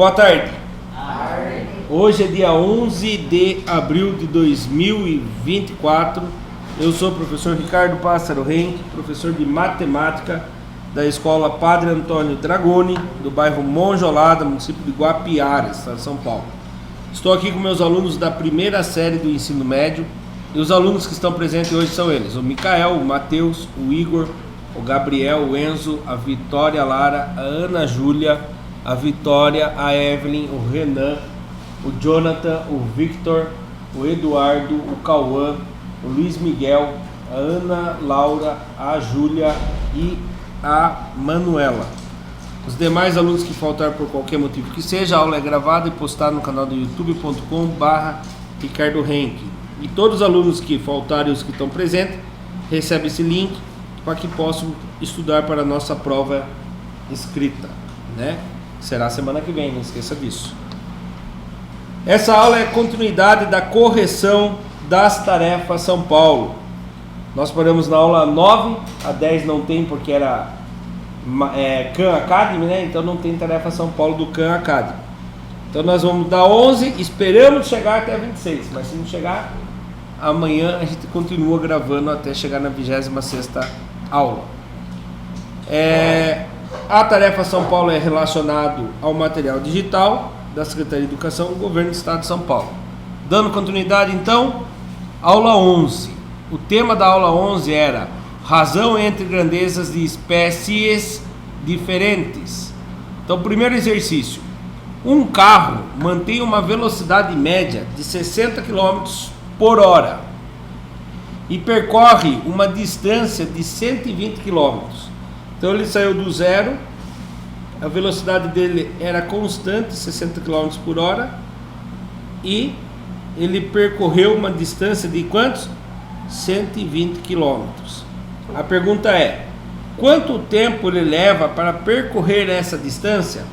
Boa tarde. Hoje é dia 11 de abril de 2024. Eu sou o professor Ricardo Pássaro Henke, professor de matemática da Escola Padre Antônio Dragoni, do bairro Monjolada, município de Guapiara, estado de São Paulo. Estou aqui com meus alunos da primeira série do ensino médio, e os alunos que estão presentes hoje são eles: o Micael, o Matheus, o Igor, o Gabriel, o Enzo, a Vitória, a Lara, a Ana Júlia, a Vitória, a Evelyn, o Renan, o Jonathan, o Victor, o Eduardo, o Cauã, o Luiz Miguel, a Ana Laura, a Júlia e a Manuela. Os demais alunos que faltaram por qualquer motivo que seja, a aula é gravada e postada no canal do youtube.com/Ricardo Henke. E todos os alunos que faltaram e os que estão presentes recebem esse link para que possam estudar para a nossa prova escrita, né? Será semana que vem, não esqueça disso. Essa aula é continuidade da correção das tarefas São Paulo. Nós paramos na aula 9, a 10 não tem porque era Khan Academy, né? Então não tem tarefa São Paulo do Khan Academy. Então nós vamos dar 11, esperamos chegar até 26, mas se não chegar, amanhã a gente continua gravando até chegar na 26ª aula. A tarefa São Paulo é relacionado ao material digital da Secretaria de Educação do Governo do Estado de São Paulo. Dando continuidade então, aula 11. O tema da aula 11 era razão entre grandezas de espécies diferentes. Então, primeiro exercício: um carro mantém uma velocidade média de 60 km por hora e percorre uma distância de 120 km. Então ele saiu do zero, a velocidade dele era constante, 60 km por hora, e ele percorreu uma distância de quantos? 120 km. A pergunta é: quanto tempo ele leva para percorrer essa distância?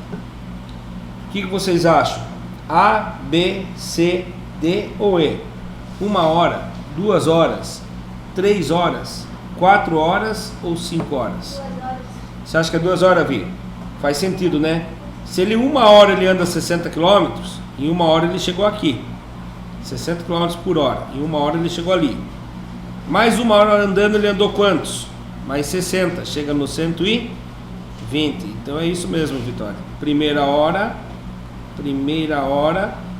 O que vocês acham? A, B, C, D ou E? 1 hora, 2 horas, 3 horas, 4 horas ou 5 horas? Você acha que é 2 horas, Vi? Faz sentido, né? Se ele 1 hora ele anda 60 km, em 1 hora ele chegou aqui. 60 km por hora, em 1 hora ele chegou ali. Mais 1 hora andando ele andou quantos? Mais 60, chega no 120. Então é isso mesmo, Vitória. Primeira hora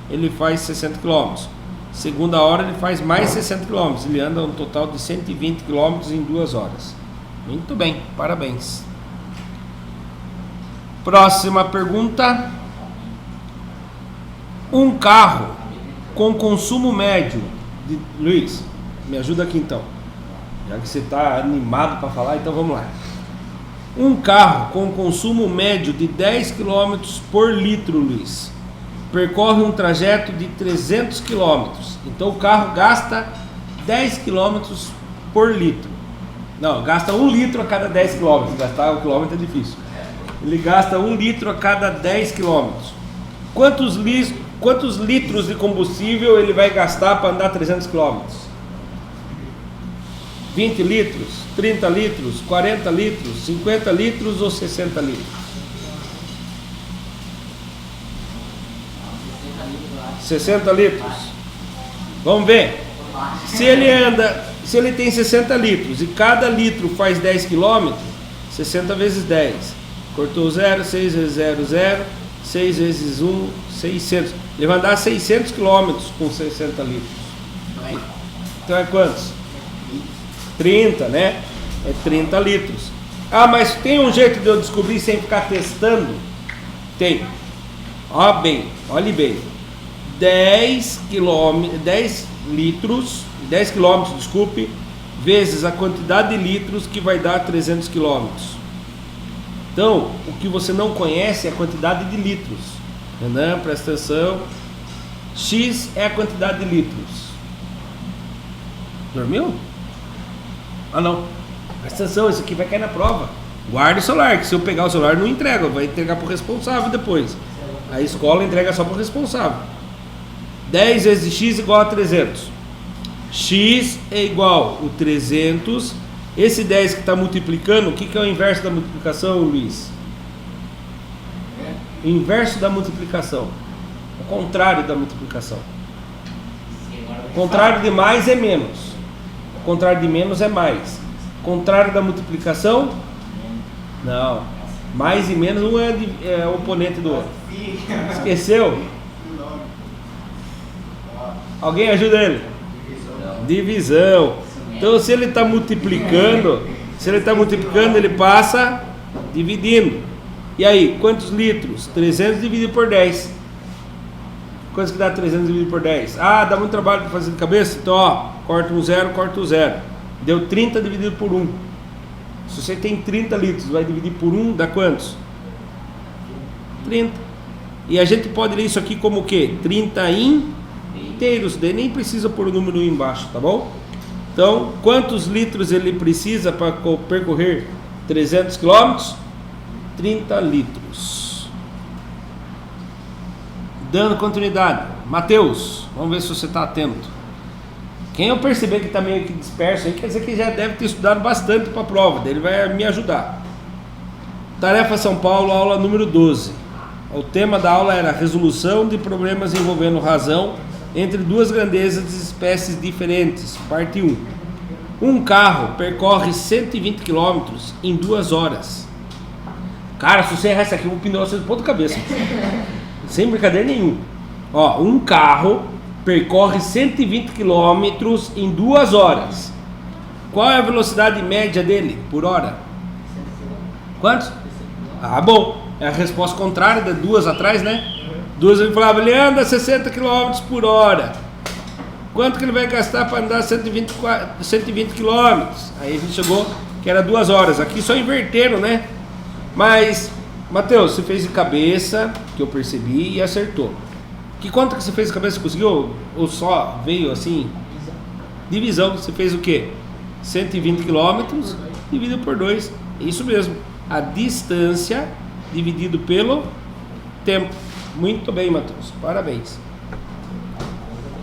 ele faz 60 km. Segunda hora ele faz mais 60 km. Ele anda um total de 120 km em 2 horas. Muito bem, parabéns. Próxima pergunta. Um carro com consumo médio de... Luiz, me ajuda aqui então, já que você está animado para falar, então vamos lá. Um carro com consumo médio de 10 km por litro, Luiz, percorre um trajeto de 300 km. Então o carro gasta 10 km por litro. Não, gasta 1 litro a cada 10 km. Gastar 1 km é difícil. Ele gasta 1 litro a cada 10 km. Quantos litros de combustível ele vai gastar para andar 300 km? 20 litros, 30 litros, 40 litros, 50 litros ou 60 litros? 60 litros. Vamos ver. Se ele tem 60 litros e cada litro faz 10 km, 60 vezes 10. Cortou 0, 6 vezes 0, 0. 6 vezes 1, 600. Ele vai andar 600 km com 60 litros. Então é quantos? 30, né? É 30 litros. Ah, mas tem um jeito de eu descobrir sem ficar testando? Tem. Olhe bem. 10 litros, vezes a quantidade de litros que vai dar 300 quilômetros. Então, o que você não conhece é a quantidade de litros. Renan, presta atenção. X é a quantidade de litros. Dormiu? Ah, não. Presta atenção, isso aqui vai cair na prova. Guarde o celular, que se eu pegar o celular não entrega, vai entregar para o responsável depois. A escola entrega só para o responsável. 10 vezes x igual a 300. X é igual a 300. Esse 10 que está multiplicando, o que é o inverso da multiplicação, Luiz? Inverso da multiplicação. O contrário da multiplicação. O contrário de mais é menos. O contrário de menos é mais. O contrário da multiplicação? Não. Mais e menos um é oponente do outro. Esqueceu? Alguém ajuda ele? Divisão. Então se ele está multiplicando, ele passa dividindo. E aí, quantos litros? 300 dividido por 10. Quantos que dá 300 dividido por 10? Ah, dá muito trabalho para fazer de cabeça? Então, ó, corta um zero, corta o zero. Deu 30 dividido por 1. Se você tem 30 litros, vai dividir por 1, dá quantos? 30. E a gente pode ler isso aqui como o quê? 30 inteiros. Daí nem precisa pôr o número embaixo, tá bom? Então, quantos litros ele precisa para percorrer 300 quilômetros? 30 litros. Dando continuidade. Mateus, vamos ver se você está atento. Quem eu perceber que está meio que disperso aí, quer dizer que já deve ter estudado bastante para a prova. Daí ele vai me ajudar. Tarefa São Paulo, aula número 12. O tema da aula era resolução de problemas envolvendo razão entre duas grandezas de espécies diferentes. Parte 1. Um carro percorre 120 km em 2 horas. Cara, se você errar isso aqui, eu vou pendurar você de ponta cabeça. Sem brincadeira nenhuma. Ó, um carro percorre 120 km em 2 horas. Qual é a velocidade média dele por hora? Quantos? Ah, bom. É a resposta contrária das duas atrás, né? Duas ele falava, ele anda 60 km por hora. Quanto que ele vai gastar para andar 120 km? Aí a gente chegou que era 2 horas. Aqui só inverteram, né? Mas, Mateus, você fez de cabeça, que eu percebi, e acertou. Que conta que você fez de cabeça? Conseguiu? Ou só veio assim? Divisão. Você fez o quê? 120 km dividido por 2. Isso mesmo. A distância dividido pelo tempo. Muito bem, Matheus. Parabéns.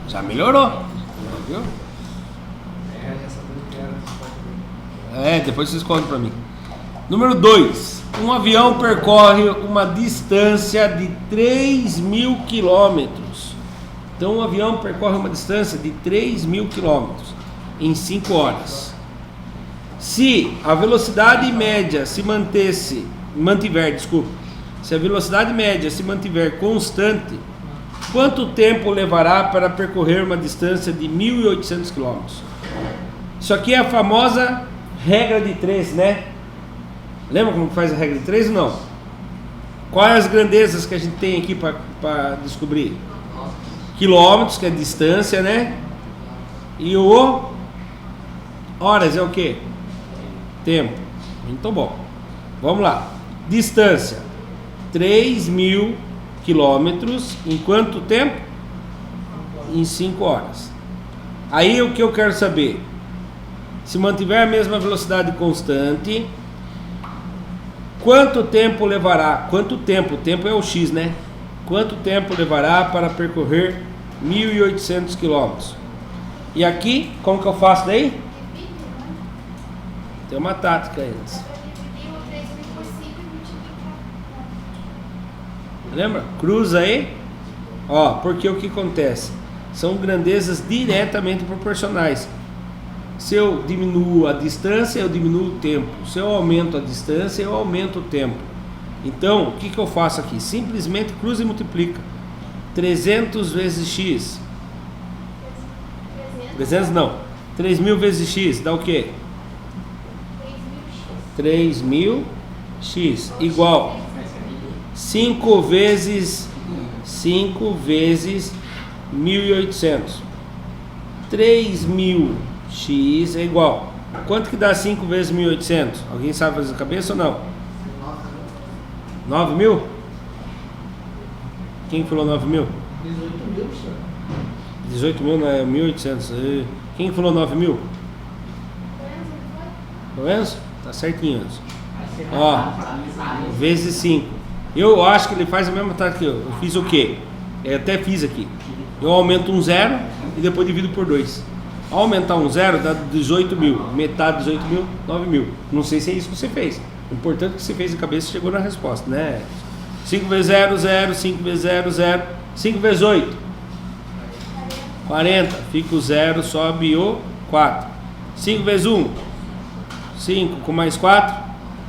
Já melhorou. Viu? Depois vocês contam para mim. Número 2. Um avião percorre uma distância de 3.000 quilômetros. Então um avião percorre uma distância de 3.000 quilômetros em 5 horas. Se a velocidade média se a velocidade média se mantiver constante, quanto tempo levará para percorrer uma distância de 1.800 quilômetros? Isso aqui é a famosa regra de 3, né? Lembra como faz a regra de 3 ou não? Quais as grandezas que a gente tem aqui para descobrir? Quilômetros, que é a distância, né? E o horas é o que? Tempo. Muito bom. Vamos lá. Distância. 3.000 quilômetros. Em quanto tempo? Em 5 horas. Aí o que eu quero saber? Se mantiver a mesma velocidade constante, quanto tempo levará? Quanto tempo? O tempo é o x, né? Quanto tempo levará para percorrer 1.800 quilômetros? E aqui, como que eu faço daí? Tem uma tática antes. Lembra? Cruza aí. Ó, porque o que acontece? São grandezas diretamente proporcionais. Se eu diminuo a distância, eu diminuo o tempo. Se eu aumento a distância, eu aumento o tempo. Então, o que eu faço aqui? Simplesmente cruza e multiplica. 300 vezes x. 300 não. 3.000 vezes x dá o quê? 3.000x igual 5 vezes 1.800. 3.000x é igual. Quanto que dá 5 vezes 1.800? Alguém sabe fazer a cabeça ou não? 9.000? Quem falou 9.000? 18.000, não é 1.800. Quem falou 9.000? Lorenzo? Tá certinho, Lorenzo. Ó, vezes 5. Eu acho que ele faz a mesma tática que eu. Eu fiz o quê? Eu até fiz aqui. Eu aumento um zero e depois divido por 2. Ao aumentar um zero dá 18.000. Metade de 18.000, 9.000. Não sei se é isso que você fez. O importante é que você fez de cabeça e chegou na resposta, né? 5 vezes 0, 0. 5 vezes 0, 0. 5 vezes 8, 40. Fica o 0, sobe o 4. 5 vezes 1, 5. Com mais 4,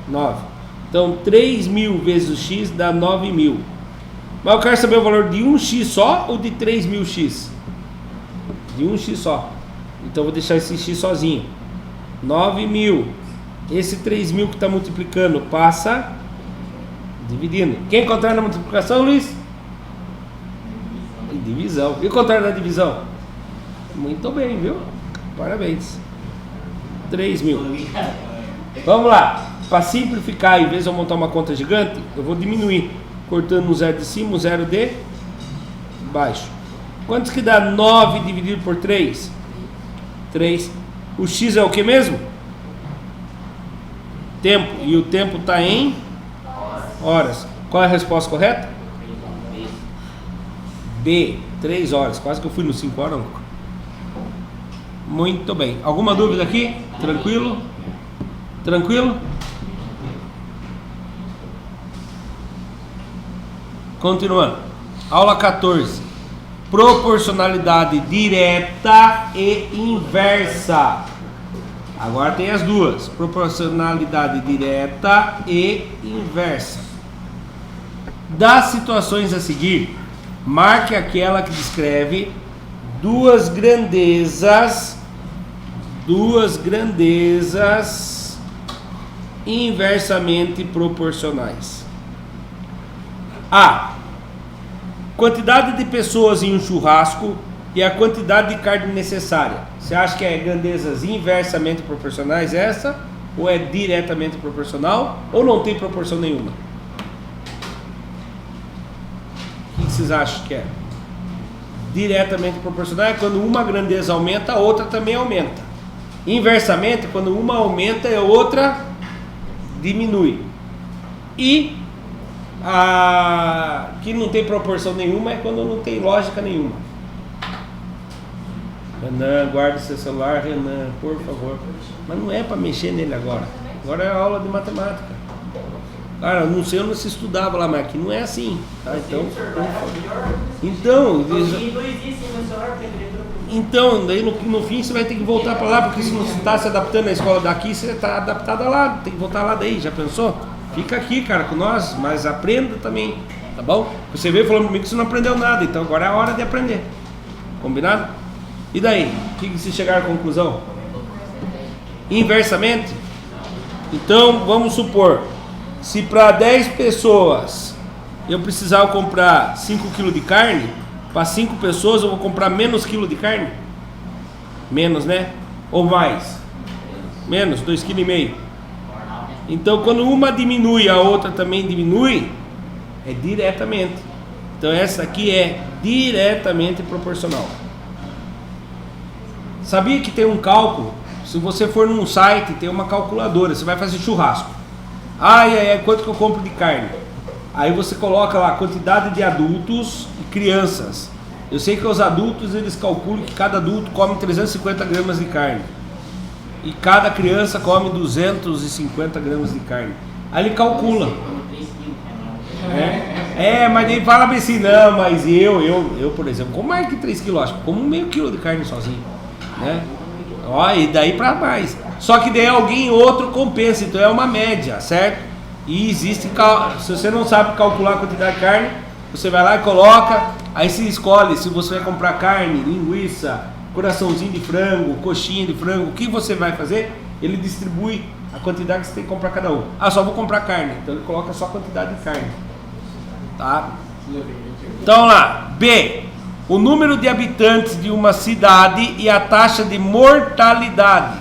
9. Então, 3.000 vezes o x dá 9.000. Mas eu quero saber o valor de 1x só ou de 3.000x? De 1x só. Então, eu vou deixar esse x sozinho. 9.000. Esse 3.000 que está multiplicando passa dividindo. Quem é o contrário da multiplicação, Luiz? Divisão. E o contrário da divisão? Muito bem, viu? Parabéns. 3.000. Vamos lá. Para simplificar, em vez de eu montar uma conta gigante, eu vou diminuir. Cortando um 0 de cima, um 0 de baixo. Quantos que dá 9 dividido por 3? 3. O x é o que mesmo? Tempo. E o tempo está em horas. Qual é a resposta correta? B. 3 horas. Quase que eu fui no 5 horas. Muito bem. Alguma dúvida aqui? Tranquilo? Tranquilo? Continuando. Aula 14. Proporcionalidade direta e inversa. Agora tem as duas. Proporcionalidade direta e inversa. Das situações a seguir, marque aquela que descreve duas grandezas inversamente proporcionais. A. Quantidade de pessoas em um churrasco e a quantidade de carne necessária. Você acha que é grandezas inversamente proporcionais essa? Ou é diretamente proporcional? Ou não tem proporção nenhuma? O que vocês acham que é? Diretamente proporcional é quando uma grandeza aumenta, a outra também aumenta. Inversamente, quando uma aumenta e a outra diminui. E a que não tem proporção nenhuma é quando não tem lógica nenhuma. Renan, guarde seu celular, Renan, por favor. Mas não é para mexer nele agora. Agora é aula de matemática. Cara, eu não sei onde se estudava lá, mas aqui não é assim. Tá? Então, daí no fim você vai ter que voltar para lá, porque se não está se adaptando à escola daqui, você está adaptada lá, tem que voltar lá daí, já pensou? Fica aqui, cara, com nós, mas aprenda também, tá bom? Você veio falando comigo que você não aprendeu nada, então agora é a hora de aprender. Combinado? E daí? O que se chegar à conclusão? Inversamente? Então, vamos supor, se para 10 pessoas eu precisar comprar 5 kg de carne, para 5 pessoas eu vou comprar menos quilo de carne? Menos, né? Ou mais? Menos, 2,5 kg. Então, quando uma diminui, a outra também diminui, é diretamente. Então, essa aqui é diretamente proporcional. Sabia que tem um cálculo? Se você for num site, tem uma calculadora, você vai fazer churrasco. Quanto que eu compro de carne? Aí você coloca lá a quantidade de adultos e crianças. Eu sei que os adultos, eles calculam que cada adulto come 350 gramas de carne. E cada criança come 250 gramas de carne. Aí ele calcula. Mas ele fala assim, não, mas eu por exemplo, como mais que 3 kg, acho que como meio quilo de carne sozinho, né? E daí para mais. Só que daí alguém outro compensa, então é uma média, certo? E existe, se você não sabe calcular a quantidade de carne, você vai lá e coloca, aí você escolhe se você vai comprar carne, linguiça, coraçãozinho de frango, coxinha de frango, o que você vai fazer? Ele distribui a quantidade que você tem que comprar cada um. Só vou comprar carne, então ele coloca só a quantidade de carne. Tá? Então lá, B. O número de habitantes de uma cidade e a taxa de mortalidade.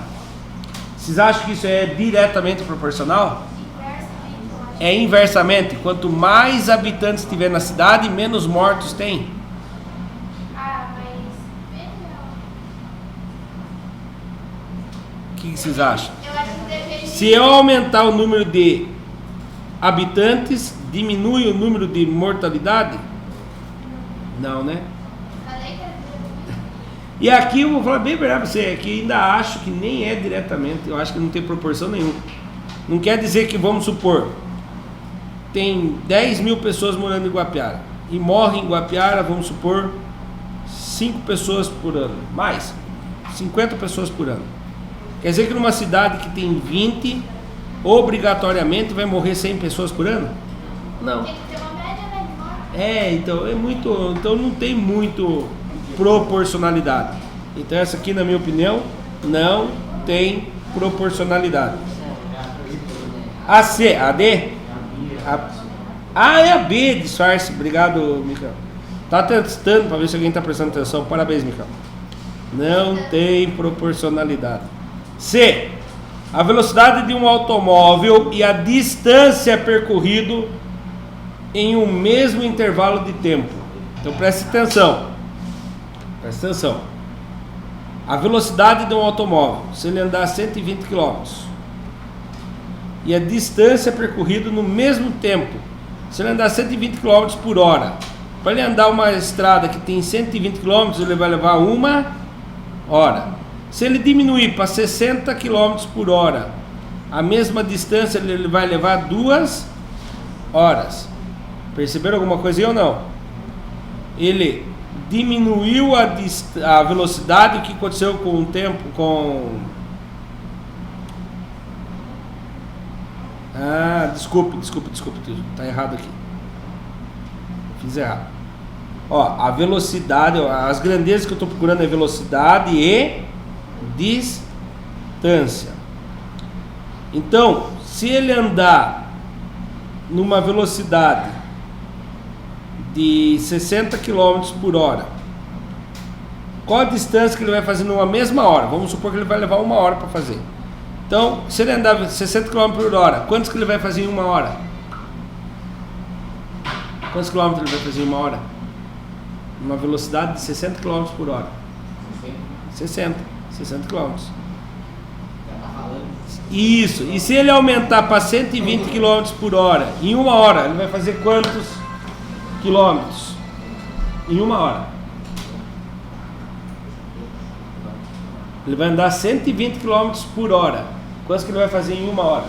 Vocês acham que isso é diretamente proporcional? É inversamente. Quanto mais habitantes tiver na cidade, menos mortos tem. O que vocês acham? Se eu aumentar o número de habitantes, diminui o número de mortalidade? Não, né? E aqui eu vou falar bem verdade pra você, que ainda acho que nem é diretamente, eu acho que não tem proporção nenhuma. Não quer dizer que, vamos supor, tem 10 mil pessoas morando em Guapiara e morrem em Guapiara, vamos supor, 5 pessoas por ano, mais 50 pessoas por ano. Quer dizer que numa cidade que tem 20, obrigatoriamente vai morrer 100 pessoas por ano? Não. Tem que ter uma média, né? Então não tem muito proporcionalidade. Então essa aqui, na minha opinião, não tem proporcionalidade. A C, a D? É a B, disfarce. Obrigado, Micael. Tá testando para ver se alguém está prestando atenção. Parabéns, Micael. Não tem proporcionalidade. C, a velocidade de um automóvel e a distância percorrido em um mesmo intervalo de tempo. Então preste atenção. Preste atenção. A velocidade de um automóvel, se ele andar 120 km, e a distância percorrida no mesmo tempo, se ele andar 120 km por hora, para ele andar uma estrada que tem 120 km, ele vai levar 1 hora. Se ele diminuir para 60 km por hora, a mesma distância ele vai levar 2 horas. Perceberam alguma coisa aí ou não? Ele diminuiu a velocidade. O que aconteceu com o tempo? Desculpe, tá errado aqui. Fiz errado. Ó, a velocidade, as grandezas que eu estou procurando é velocidade e distância. Então, se ele andar numa velocidade de 60 km por hora, qual a distância que ele vai fazer numa mesma hora? Vamos supor que ele vai levar 1 hora para fazer. Então, se ele andar 60 km por hora, quantos que ele vai fazer em 1 hora? Quantos quilômetros ele vai fazer em 1 hora? Uma velocidade de 60 km por hora. 60 km. Isso. E se ele aumentar para 120 km por hora, em 1 hora, ele vai fazer quantos quilômetros? Em 1 hora. Ele vai andar 120 km por hora. Quantos que ele vai fazer em 1 hora?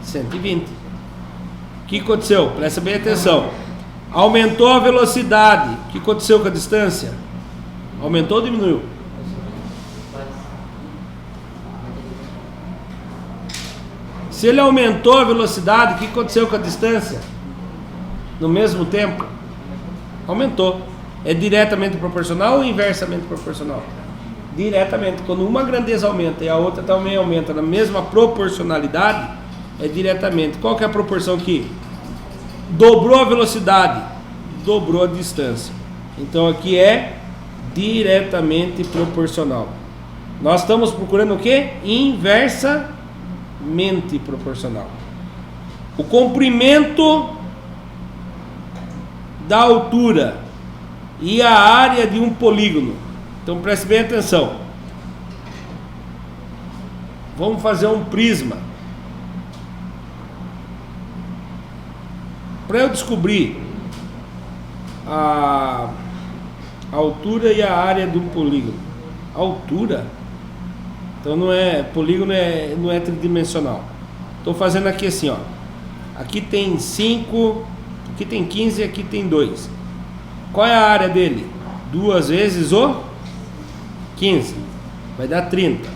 120. O que aconteceu? Presta bem atenção. Aumentou a velocidade. O que aconteceu com a distância? Aumentou ou diminuiu? Se ele aumentou a velocidade, o que aconteceu com a distância? No mesmo tempo? Aumentou. É diretamente proporcional ou inversamente proporcional? Diretamente. Quando uma grandeza aumenta e a outra também aumenta na mesma proporcionalidade, é diretamente. Qual que é a proporção aqui? Dobrou a velocidade, dobrou a distância. Então aqui é diretamente proporcional. Nós estamos procurando o quê? Inversamente proporcional. O comprimento da altura e a área de um polígono. Então preste bem atenção. Vamos fazer um prisma. Para eu descobrir a altura e a área de um polígono. Altura? Então não é polígono, não é tridimensional. Estou fazendo aqui assim, ó. Aqui tem 5, aqui tem 15 e aqui tem 2. Qual é a área dele? 2 vezes o 15. Vai dar 30.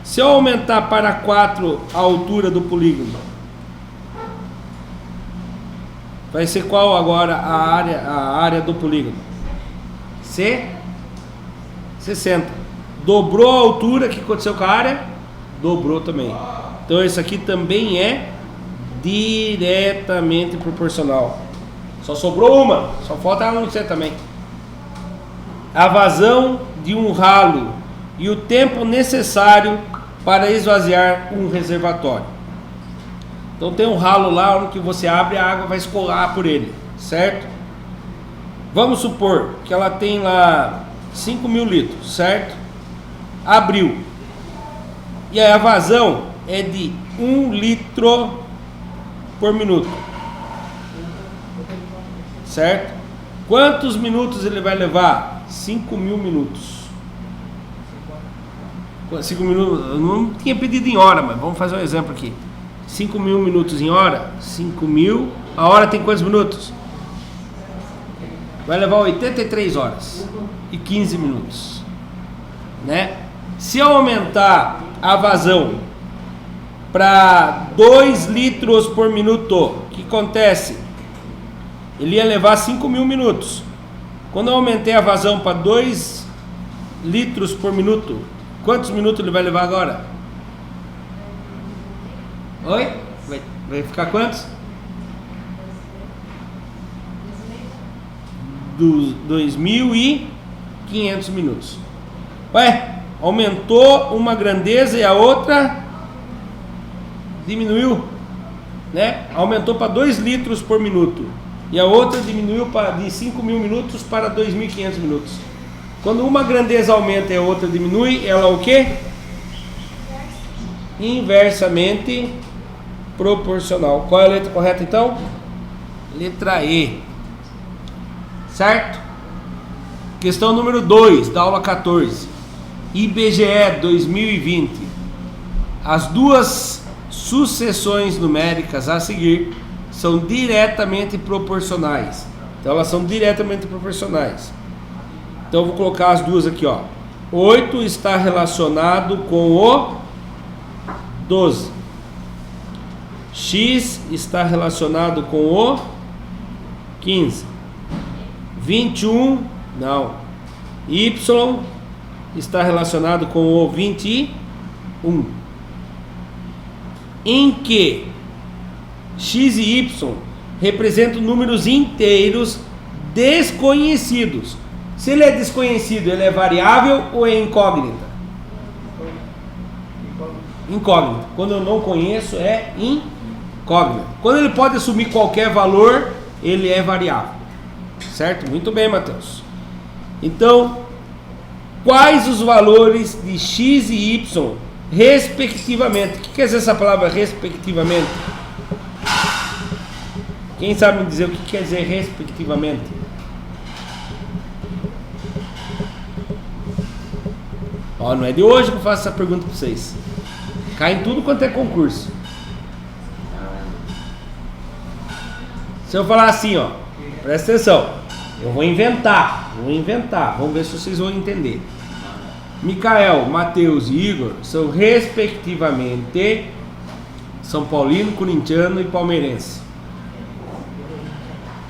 Se eu aumentar para 4 a altura do polígono, vai ser qual agora a área do polígono? 60. Dobrou a altura, o que aconteceu com a área? Dobrou também. Então isso aqui também é diretamente proporcional. Só sobrou uma, só falta ela não ser também. A vazão de um ralo e o tempo necessário para esvaziar um reservatório. Então tem um ralo lá onde você abre, a água vai escoar por ele, certo? Vamos supor que ela tem lá 5.000 litros, certo? Abriu. E aí a vazão é de 1 litro por minuto, certo? Quantos minutos ele vai levar? 5.000 minutos. 5 minutos, eu não tinha pedido em hora, mas vamos fazer um exemplo aqui. 5.000 minutos em hora? 5.000. A hora tem quantos minutos? Vai levar 83 horas e 15 minutos, né? Se eu aumentar a vazão para 2 litros por minuto, o que acontece? Ele ia levar 5.000 minutos. Quando eu aumentei a vazão para 2 litros por minuto, quantos minutos ele vai levar agora? Oi? Vai ficar quantos? 2.500 minutos. Ué, aumentou uma grandeza e a outra diminuiu, né? Aumentou para 2 litros por minuto e a outra diminuiu de 5.000 minutos para 2.500 minutos. Quando uma grandeza aumenta e a outra diminui, ela o quê? Inversamente proporcional. Qual é a letra correta então? Letra E. Certo? Questão número 2 da aula 14. IBGE 2020. As duas sucessões numéricas a seguir são diretamente proporcionais. Então elas são diretamente proporcionais. Então eu vou colocar as duas aqui, ó. 8 está relacionado com o 12. X está relacionado com o 15. 21, não. Y está relacionado com o 21. Em que X e Y representam números inteiros desconhecidos. Se ele é desconhecido, ele é variável ou é incógnita? Incógnita. Quando eu não conheço, é incógnita. Quando ele pode assumir qualquer valor, ele é variável. Certo? Muito bem, Matheus. Então, quais os valores de X e Y, respectivamente? O que quer dizer essa palavra respectivamente? Quem sabe me dizer o que quer dizer respectivamente? Ó, não é de hoje que eu faço essa pergunta para vocês. Cai em tudo quanto é concurso. Se eu falar assim, ó, presta atenção. Eu vou inventar. Vamos ver se vocês vão entender. Micael, Matheus e Igor são respectivamente São Paulino, corintiano e palmeirense.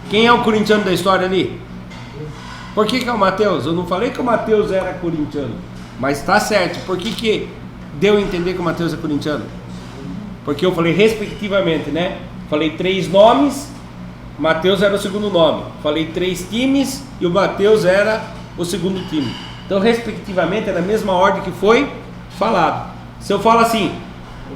Quem é o corintiano da história ali? Por que é o Matheus? Eu não falei que o Matheus era corintiano, mas tá certo. Por que deu a entender que o Matheus é corintiano? Porque eu falei respectivamente, né? Falei 3 nomes, Matheus era o segundo nome. Falei 3 times e o Matheus era o segundo time. Então, respectivamente, é na mesma ordem que foi falado. Se eu falo assim,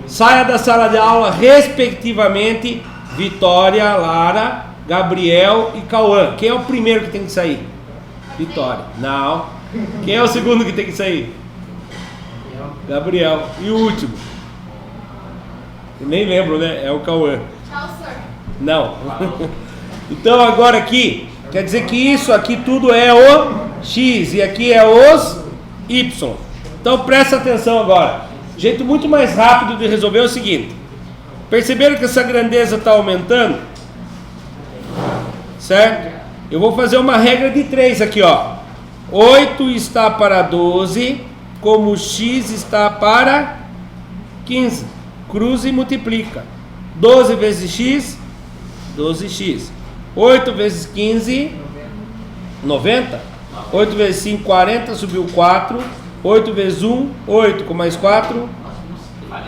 saia da sala de aula respectivamente Vitória, Lara, Gabriel e Cauã. Quem é o primeiro que tem que sair? Vitória. Não. Quem é o segundo que tem que sair? Gabriel. E o último? Eu nem lembro, né? É o Cauã. Tchau, senhor. Não. Então agora aqui, quer dizer que isso aqui tudo é o X e aqui é os Y. Então presta atenção agora. Jeito muito mais rápido de resolver é o seguinte. Perceberam que essa grandeza está aumentando? Certo? Eu vou fazer uma regra de 3 aqui, ó. 8 está para 12, como X está para 15. Cruza e multiplica. 12 vezes X, 12x. 8 vezes 15, 90. 8 vezes 5, 40, subiu 4. 8 vezes 1, 8, com mais 4,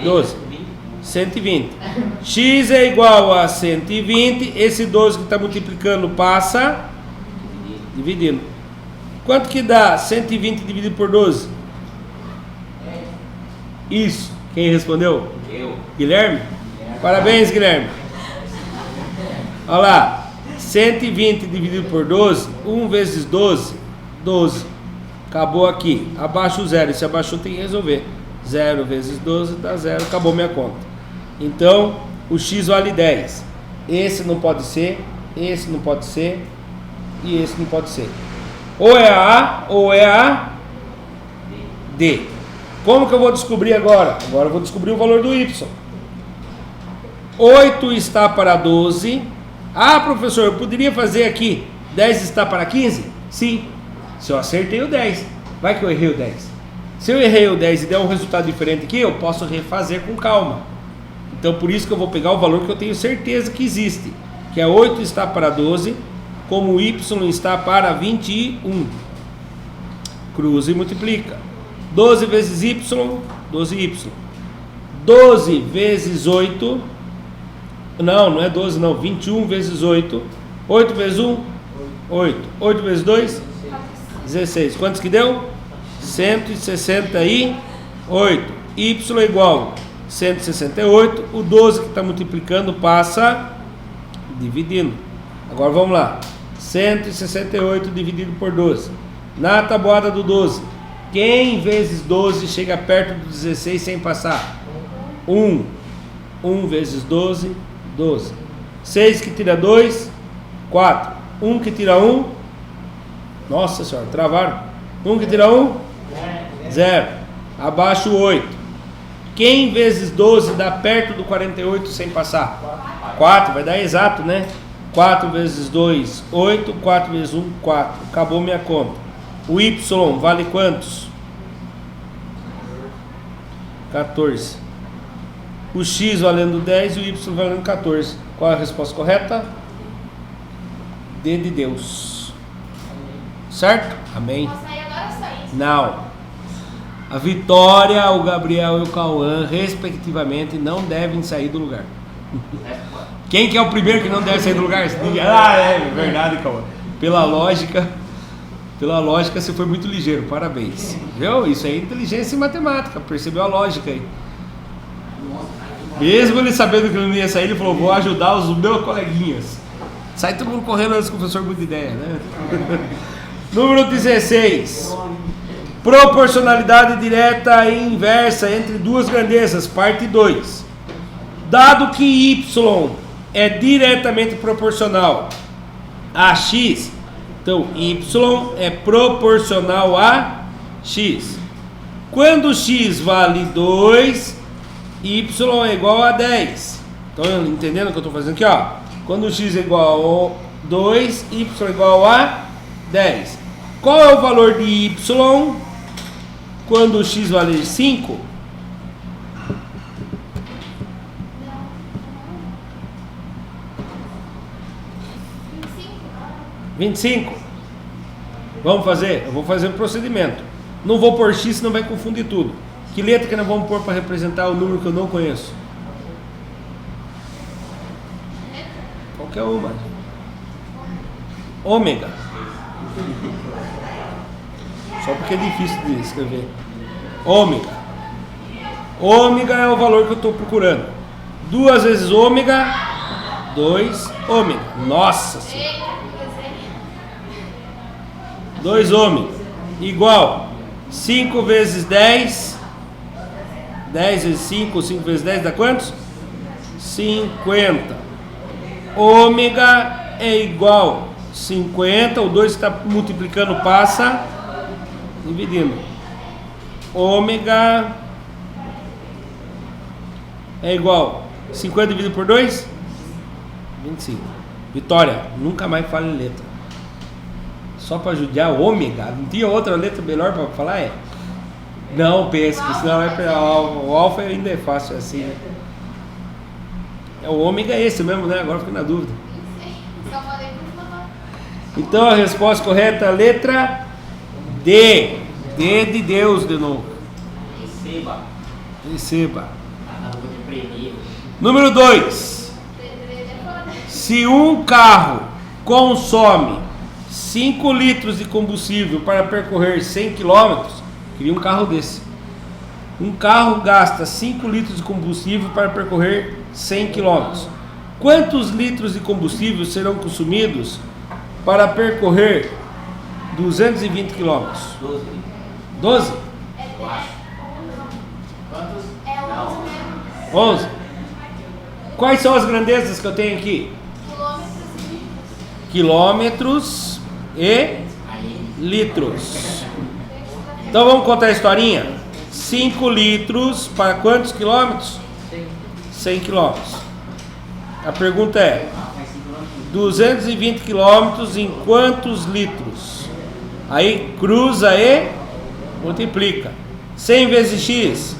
12. 120. X é igual a 120. Esse 12 que está multiplicando passa dividindo. Quanto que dá 120 dividido por 12? Isso. Quem respondeu? Eu. Guilherme? Parabéns, Guilherme. Olha lá. 120 dividido por 12. 1 vezes 12, 12. Acabou aqui. Abaixa o zero. Se abaixou, tem que resolver. 0 vezes 12 dá 0. Acabou minha conta. Então, o X vale 10. Esse não pode ser. Esse não pode ser. E esse não pode ser. Ou é a A ou é a D. Como que eu vou descobrir agora? Agora eu vou descobrir o valor do Y. 8 está para 12. Ah, professor, eu poderia fazer aqui 10 está para 15? Sim, se eu acertei o 10. Vai que eu errei o 10. Se eu errei o 10 e der um resultado diferente aqui, eu posso refazer com calma. Então por isso que eu vou pegar o valor que eu tenho certeza que existe, que é 8 está para 12, como y está para 21. Cruza e multiplica. 12 vezes y, 12y. 12 vezes 8, não é 12 não, 21 vezes 8. 8 vezes 1, 8. 8 vezes 2, 16. Quantos que deu? 168. Y igual 168. O 12 que está multiplicando passa dividindo. Agora vamos lá. 168 dividido por 12. Na tabuada do 12, quem vezes 12 chega perto do 16 sem passar? 1. 1 vezes 12, 12. 6 que tira 2, 4. 1 que tira 1. Nossa senhora, travaram. 1 que tira 1, 0. Abaixo 8. Quem vezes 12 dá perto do 48 sem passar? 4, vai dar exato, né? 4 vezes 2, 8. 4 vezes 1, 4. Acabou minha conta. O y vale quantos? 14. O x valendo 10 e o y valendo 14. Qual é a resposta correta? D de Deus. Certo? Amém? Posso sair agora ou só isso? Não. A Vitória, o Gabriel e o Cauã, respectivamente, não devem sair do lugar. Quem que é o primeiro que não deve sair do lugar? Ah, é verdade, Cauã. Pela lógica, você foi muito ligeiro. Parabéns. Viu? Isso aí é inteligência e matemática. Percebeu a lógica aí? Mesmo ele sabendo que não ia sair, ele falou: vou ajudar os meus coleguinhas. Sai todo mundo correndo antes que o professor mude ideia, né? Número 16. Proporcionalidade direta e inversa entre duas grandezas, parte 2. Dado que y é diretamente proporcional a x, então y é proporcional a x. Quando x vale 2, y é igual a 10. Estão entendendo o que eu estou fazendo aqui? Ó? Quando x é igual a 2, y é igual a 10. Qual é o valor de y quando x vale 5? Não. 25. Vamos fazer? Eu vou fazer um procedimento. Não vou pôr x, senão vai confundir tudo. Que letra que nós vamos pôr para representar o número que eu não conheço? Qualquer uma. Ômega. Só porque é difícil de escrever. Ômega. Ômega é o valor que eu estou procurando. 2 vezes ômega, 2 ômega. Nossa Senhora. 2 ômega. Igual 5 vezes 10. 10 vezes 5, 5 vezes 10 dá quantos? 50. Ômega é igual 50. O 2 está multiplicando, passa dividindo. Ômega é igual 50 dividido por 2? 25. Vitória, nunca mais fale letra. Só para judiar, ômega. Não tinha outra letra melhor para falar? É? Não pense, porque senão vai pegar o alfa ainda é fácil assim, né? É, o ômega é esse mesmo, né? Agora fico na dúvida. Só falei por favor. Então a resposta correta é a letra D. D de Deus de novo. Receba. Número 2. Se um carro consome 5 litros de combustível para percorrer 100 km, queria um carro desse. Um carro gasta 5 litros de combustível para percorrer 100 km. Quantos litros de combustível serão consumidos para percorrer 220 km? 12? Eu acho. Quantos? É 11 mesmo. 11? Quais são as grandezas que eu tenho aqui? Quilômetros e Quilômetros e litros. Então vamos contar a historinha? 5 litros para quantos quilômetros? 100 quilômetros. A pergunta é: 220 quilômetros em quantos litros? Aí cruza e multiplica. 100 vezes x,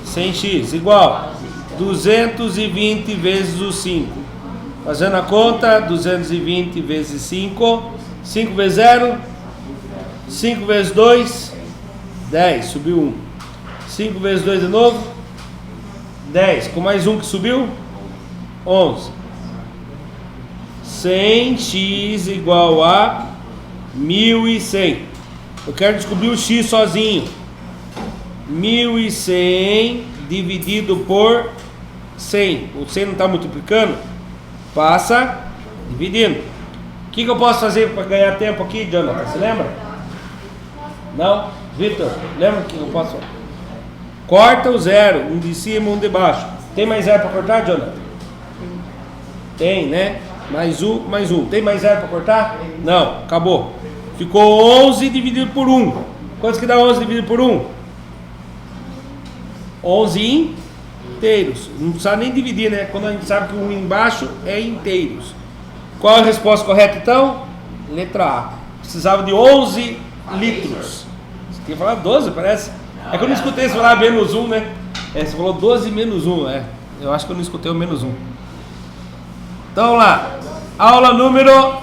100x igual 220 vezes o 5. Fazendo a conta, 220 vezes 5, 5 vezes 0, 5 vezes 2, 10, subiu 1. 5 vezes 2 de novo, 10, com mais um que subiu, 11. 100x igual a 1100. Eu quero descobrir o x sozinho. 1100 dividido por 100. O 100 não está multiplicando? Passa dividindo. O que eu posso fazer para ganhar tempo aqui, Jonathan? Você lembra? Não? Vitor, lembra o que eu posso fazer? Corta o zero, um de cima, um de baixo. Tem mais zero para cortar, Jonathan? Tem, né? Mais um, mais um. Tem mais zero para cortar? Não, acabou. Ficou 11 dividido por 1. Quantos que dá 11 dividido por 1? 11 inteiros. Não precisa nem dividir, né? Quando a gente sabe que o 1 embaixo é inteiros. Qual a resposta correta então? Letra A. Precisava de 11 litros. Você tinha falado 12, parece? É que eu não escutei você falar menos 1, né? Você falou 12 menos 1, Eu acho que eu não escutei o menos 1. Então vamos lá. Aula número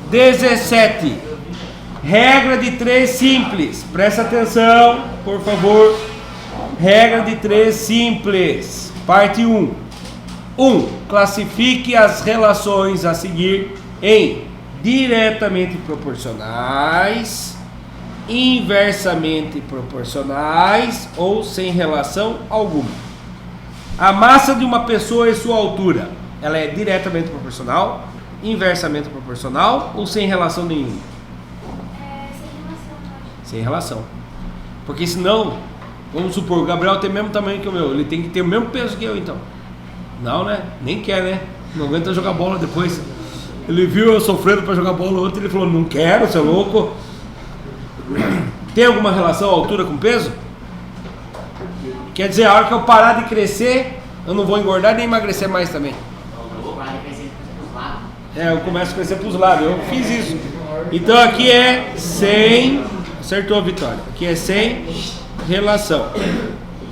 17. Regra de 3 simples. Presta atenção, por favor. Regra de 3 simples. Parte 1. 1. Classifique as relações a seguir em diretamente proporcionais, inversamente proporcionais ou sem relação alguma. A massa de uma pessoa e sua altura, ela é diretamente proporcional, inversamente proporcional ou sem relação nenhuma? Sem relação. Porque senão, vamos supor, o Gabriel tem o mesmo tamanho que o meu, ele tem que ter o mesmo peso que eu então. Não, né? Nem quer, né? Não aguenta jogar bola depois. Ele viu eu sofrendo para jogar bola ontem, ele falou, não quero, você é louco. Tem alguma relação a altura com peso? Quer dizer, a hora que eu parar de crescer, eu não vou engordar nem emagrecer mais também. Eu começo a crescer para os lados, eu fiz isso. Então aqui é sem, acertou a Vitória, aqui é sem relação.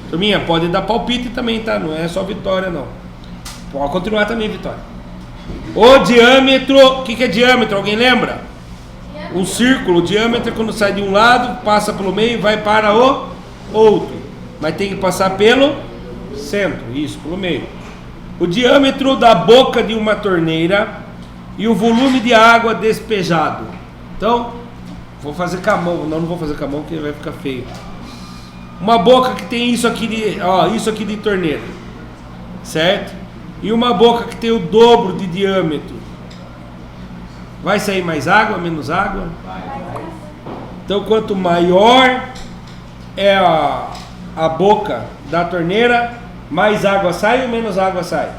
Turminha, pode dar palpite também, tá? Não é só Vitória não. Pode continuar também, Vitória. O diâmetro, o que é diâmetro? Alguém lembra? Um círculo, o diâmetro quando sai de um lado, passa pelo meio e vai para o outro. Mas tem que passar pelo centro, isso, pelo meio. O diâmetro da boca de uma torneira e o volume de água despejado. Então, vou fazer com a mão, não vou fazer com a mão porque vai ficar feio. Uma boca que tem isso aqui de torneira, certo? E uma boca que tem o dobro de diâmetro. Vai sair mais água, menos água? Então, quanto maior é a boca da torneira, mais água sai ou menos água sai?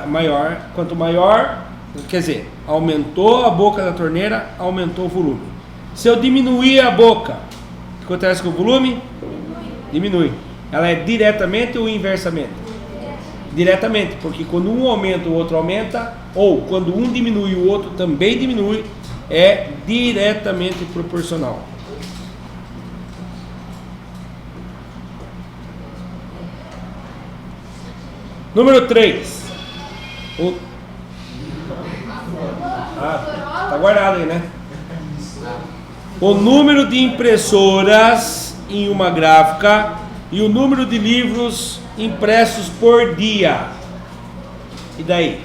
Maior. Quanto maior, quer dizer, aumentou a boca da torneira, aumentou o volume. Se eu diminuir a boca, o que acontece com o volume? Diminui. Ela é diretamente ou inversamente? Diretamente, porque quando um aumenta, o outro aumenta, ou quando um diminui, o outro também diminui, é diretamente proporcional. Número 3. Tá guardado aí, né? O número de impressoras em uma gráfica e o número de livros impressos por dia. E daí?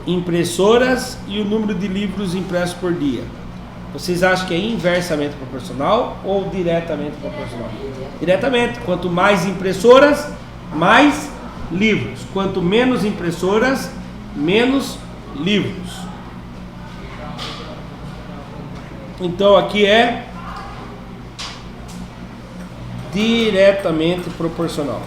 Impressoras e o número de livros impressos por dia. Vocês acham que é inversamente proporcional ou diretamente proporcional? Diretamente. Quanto mais impressoras, mais livros. Quanto menos impressoras, menos livros. Então aqui é diretamente proporcional.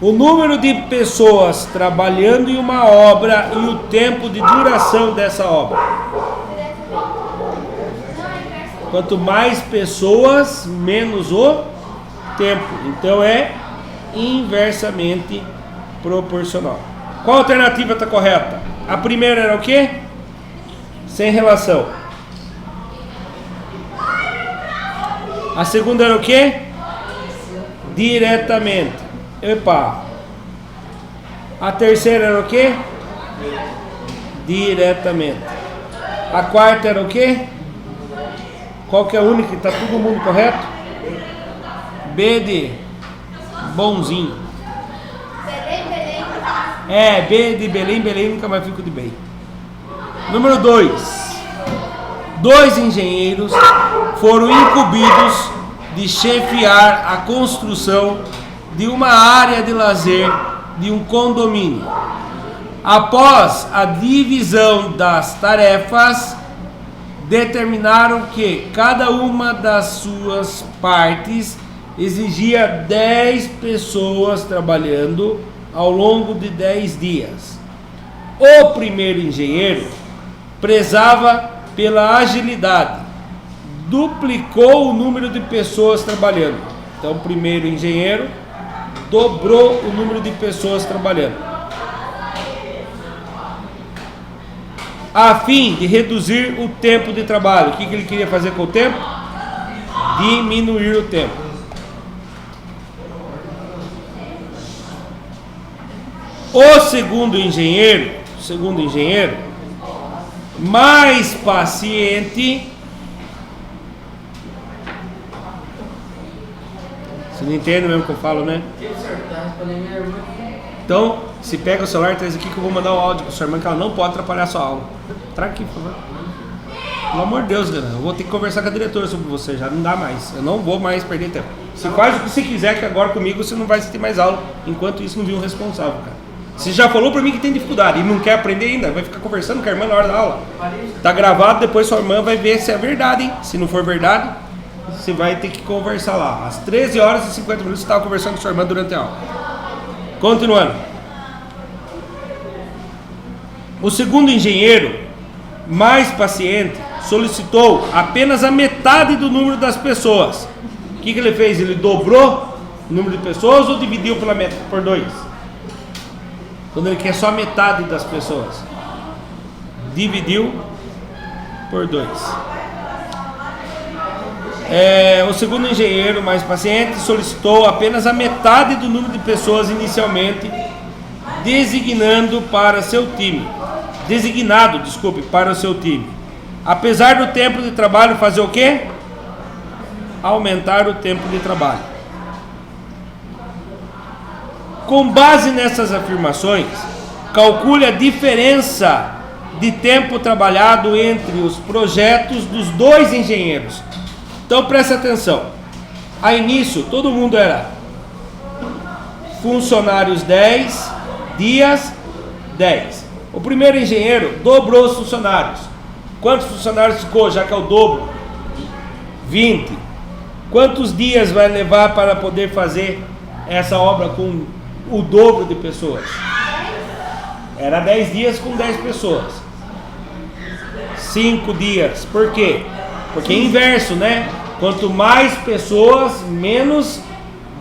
O número de pessoas trabalhando em uma obra e o tempo de duração dessa obra. Quanto mais pessoas, menos o tempo. Então é inversamente proporcional. Qual alternativa está correta? A primeira era o quê? Sem relação. A segunda era o quê? Diretamente. Epa. A terceira era o quê? Diretamente. A quarta era o quê? Qual que é a única? Está todo mundo correto? B de bonzinho. Belém. B de Belém, Belém nunca mais fico de bem. Número 2. 2 engenheiros foram incumbidos de chefiar a construção de uma área de lazer de um condomínio. Após a divisão das tarefas, determinaram que cada uma das suas partes exigia 10 pessoas trabalhando ao longo de 10 dias. O primeiro engenheiro prezava pela agilidade, duplicou o número de pessoas trabalhando. Então, o primeiro engenheiro dobrou o número de pessoas trabalhando, a fim de reduzir o tempo de trabalho. O que ele queria fazer com o tempo? Diminuir o tempo. O segundo engenheiro, mais paciente. Você não entende mesmo o que eu falo, né? Então, se pega o celular, traz aqui que eu vou mandar o áudio para sua irmã, que ela não pode atrapalhar a sua aula. Traga aqui, por favor. Pelo amor de Deus, galera, eu vou ter que conversar com a diretora sobre você, já não dá mais. Eu não vou mais perder tempo. Você faz o que você quiser, que agora comigo você não vai assistir mais aula. Enquanto isso, não viu um responsável, cara. Você já falou pra mim que tem dificuldade e não quer aprender ainda, vai ficar conversando com a irmã na hora da aula. Tá gravado, depois sua irmã vai ver se é verdade, hein? Se não for verdade, você vai ter que conversar lá. Às 13 horas e 50 minutos você estava conversando com sua irmã durante a aula. Continuando. O segundo engenheiro, mais paciente, solicitou apenas a metade do número das pessoas. O que ele fez? Ele dobrou o número de pessoas ou dividiu por 2? Quando ele quer só metade das pessoas, dividiu por 2. O segundo engenheiro, mais paciente, solicitou apenas a metade do número de pessoas inicialmente designado para o seu time. Apesar do tempo de trabalho fazer o quê? Aumentar o tempo de trabalho. Com base nessas afirmações, calcule a diferença de tempo trabalhado entre os projetos dos 2 engenheiros. Então preste atenção. A início todo mundo era funcionários 10, dias 10. O primeiro engenheiro dobrou os funcionários. Quantos funcionários ficou, já que é o dobro? 20. Quantos dias vai levar para poder fazer essa obra com o dobro de pessoas? Era 10 dias com 10 pessoas. 5 dias. Por quê? Porque é inverso, né? Quanto mais pessoas, menos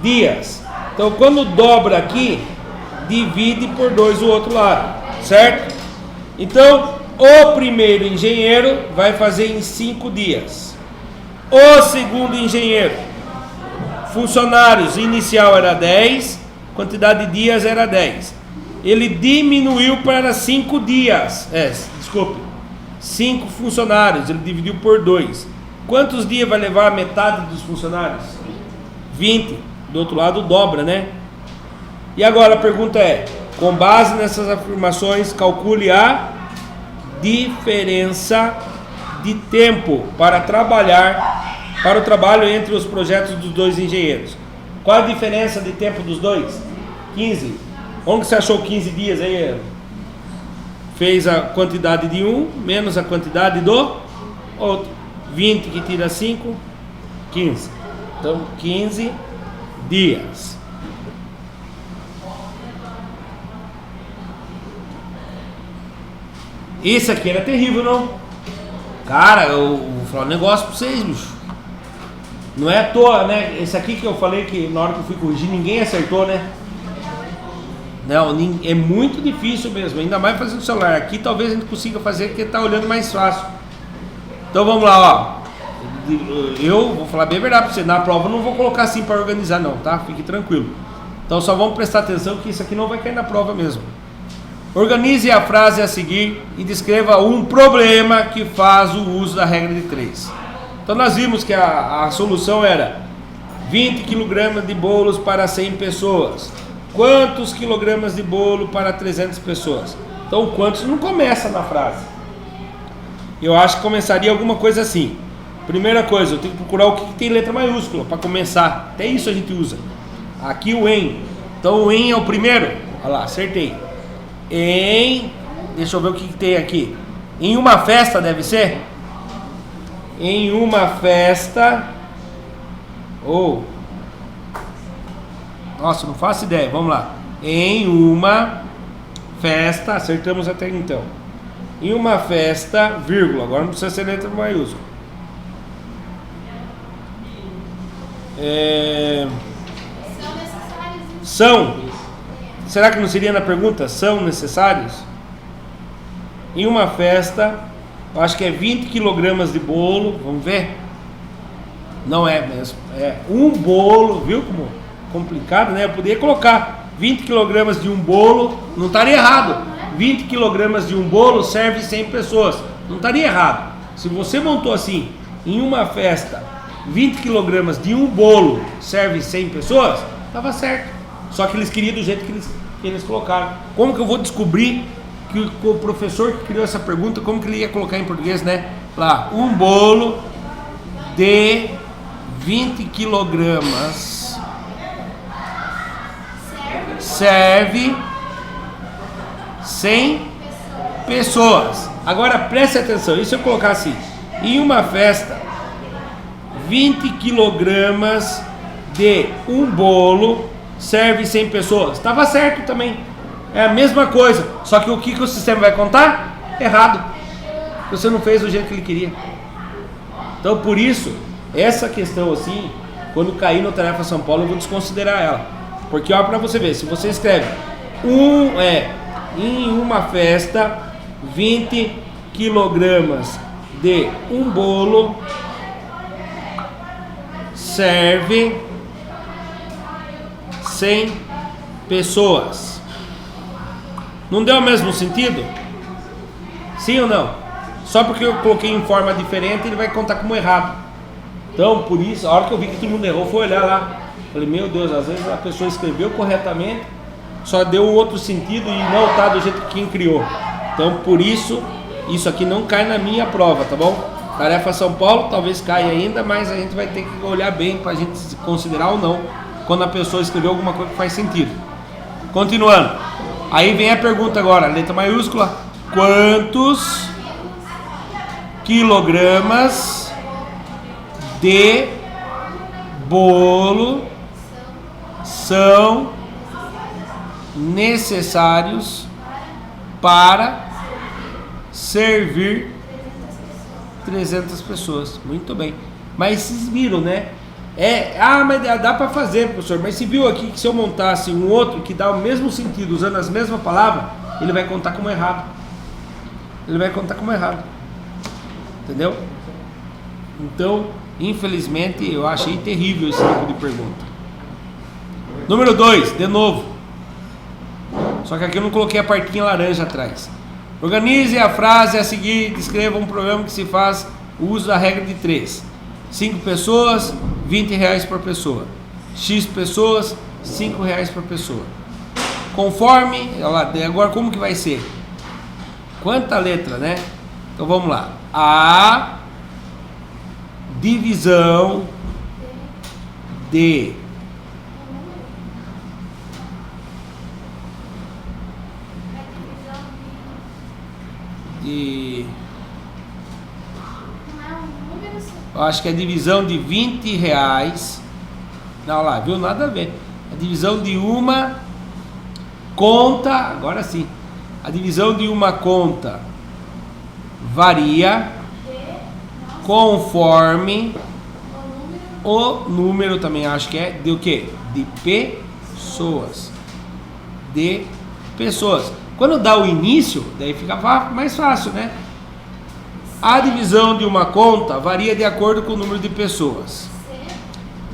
dias. Então, quando dobra aqui, divide por 2 o outro lado, certo? Então, o primeiro engenheiro vai fazer em 5 dias. O segundo engenheiro, funcionários inicial era 10, quantidade de dias era 10. Ele diminuiu para 5 dias. 5 funcionários, ele dividiu por 2. Quantos dias vai levar a metade dos funcionários? 20. Do outro lado dobra, né? E agora a pergunta é: com base nessas afirmações, calcule a diferença de tempo para o trabalho entre os projetos dos 2 engenheiros. Qual a diferença de tempo dos 2? 15. Onde você achou 15 dias aí? Fez a quantidade de um menos a quantidade do outro. 20 que tira 5, 15. Então 15 dias. Isso aqui era terrível, não? Cara, eu vou falar um negócio pra vocês, bicho. Não é à toa, né? Esse aqui que eu falei que na hora que eu fui corrigir ninguém acertou, né? Não, é muito difícil mesmo, ainda mais fazendo celular. Aqui talvez a gente consiga fazer porque tá olhando mais fácil. Então vamos lá, ó. Eu vou falar bem a verdade pra você, na prova eu não vou colocar assim para organizar não, tá? Fique tranquilo. Então só vamos prestar atenção que isso aqui não vai cair na prova mesmo. Organize a frase a seguir e descreva um problema que faz o uso da regra de 3. Então nós vimos que a solução era 20 kg de bolos para 100 pessoas. Quantos quilogramas de bolo para 300 pessoas? Então quantos não começa na frase. Eu acho que começaria alguma coisa assim. Primeira coisa, eu tenho que procurar o que tem letra maiúscula para começar. Até isso a gente usa. Aqui o em. Então o em é o primeiro. Olha lá, acertei. Em, deixa eu ver o que tem aqui. Em uma festa deve ser? Em uma festa. Ou nossa, não faço ideia, vamos lá. Em uma festa, acertamos até então. Em uma festa, vírgula, agora não precisa ser letra maiúscula. São necessários. São. Será que não seria na pergunta? São necessários? Em uma festa, eu acho que é 20 kg de bolo, vamos ver? Não é mesmo, é um bolo, viu como complicado, né? Eu poderia colocar 20 kg de um bolo, não estaria errado. 20 kg de um bolo serve 100 pessoas, não estaria errado. Se você montou assim, em uma festa, 20 kg de um bolo serve 100 pessoas, estava certo. Só que eles queriam do jeito que eles colocaram. Como que eu vou descobrir que o professor que criou essa pergunta, como que ele ia colocar em português, né? Lá, um bolo de 20 kg serve 100 pessoas. Agora preste atenção, e se eu colocar assim, em uma festa, 20 kg de um bolo serve 100 pessoas. Estava certo também. É a mesma coisa, só que o que o sistema vai contar? Errado. Você não fez do jeito que ele queria. Então por isso, essa questão assim, quando cair no Tarefa São Paulo, eu vou desconsiderar ela. Porque olha para você ver, se você escreve em uma festa 20 kg de um bolo serve 100 pessoas. Não deu o mesmo sentido? Sim ou não? Só porque eu coloquei em forma diferente, ele vai contar como errado. Então, por isso, a hora que eu vi que todo mundo errou, foi olhar lá. Falei, meu Deus, às vezes a pessoa escreveu corretamente, só deu um outro sentido e não está do jeito que quem criou. Então, por isso, isso aqui não cai na minha prova, tá bom? Tarefa São Paulo, talvez caia ainda, mas a gente vai ter que olhar bem para a gente considerar ou não, quando a pessoa escreveu alguma coisa que faz sentido. Continuando. Aí vem a pergunta agora, letra maiúscula. Quantos quilogramas de bolo são necessários para servir 300 pessoas? Muito bem. Mas vocês viram, né? Mas dá para fazer, professor. Mas se viu aqui que se eu montasse um outro que dá o mesmo sentido, usando as mesmas palavras, ele vai contar como errado. Ele vai contar como errado. Entendeu? Então, infelizmente, eu achei terrível esse tipo de pergunta. Número 2, de novo. Só que aqui eu não coloquei a partinha laranja atrás. Organize a frase a seguir, descreva um problema que se faz o uso da regra de 3. 5 pessoas, R$20 por pessoa. X pessoas, R$5 por pessoa. Conforme, agora como que vai ser? Quanta letra, né? Então vamos lá. A divisão de eu acho que é a divisão de R$20. Não, lá, viu? Nada a ver. A divisão de uma conta, agora sim. A divisão de uma conta varia conforme o número também acho que é de o quê? De pessoas. De pessoas. Quando dá o início, daí fica mais fácil, né? A divisão de uma conta varia de acordo com o número de pessoas.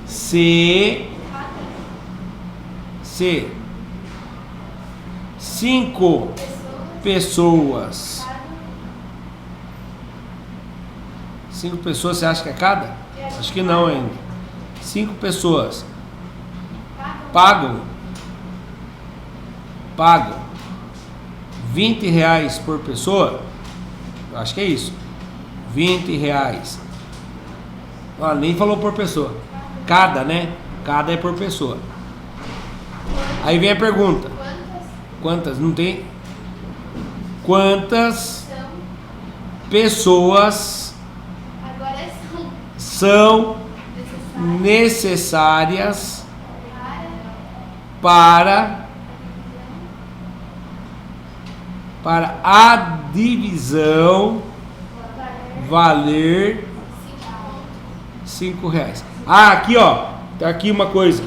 Se 5 pessoas. 5 pessoas, você acha que é cada? Acho que não ainda. 5 pessoas pagam R$20 por pessoa. Eu acho que é isso. R$20. Ah, nem falou por pessoa. Cada, né? Cada é por pessoa. Aí vem a pergunta. Quantas? Não tem? Quantas pessoas são necessárias para a divisão valer R$5. Ah, aqui ó, tá aqui uma coisa.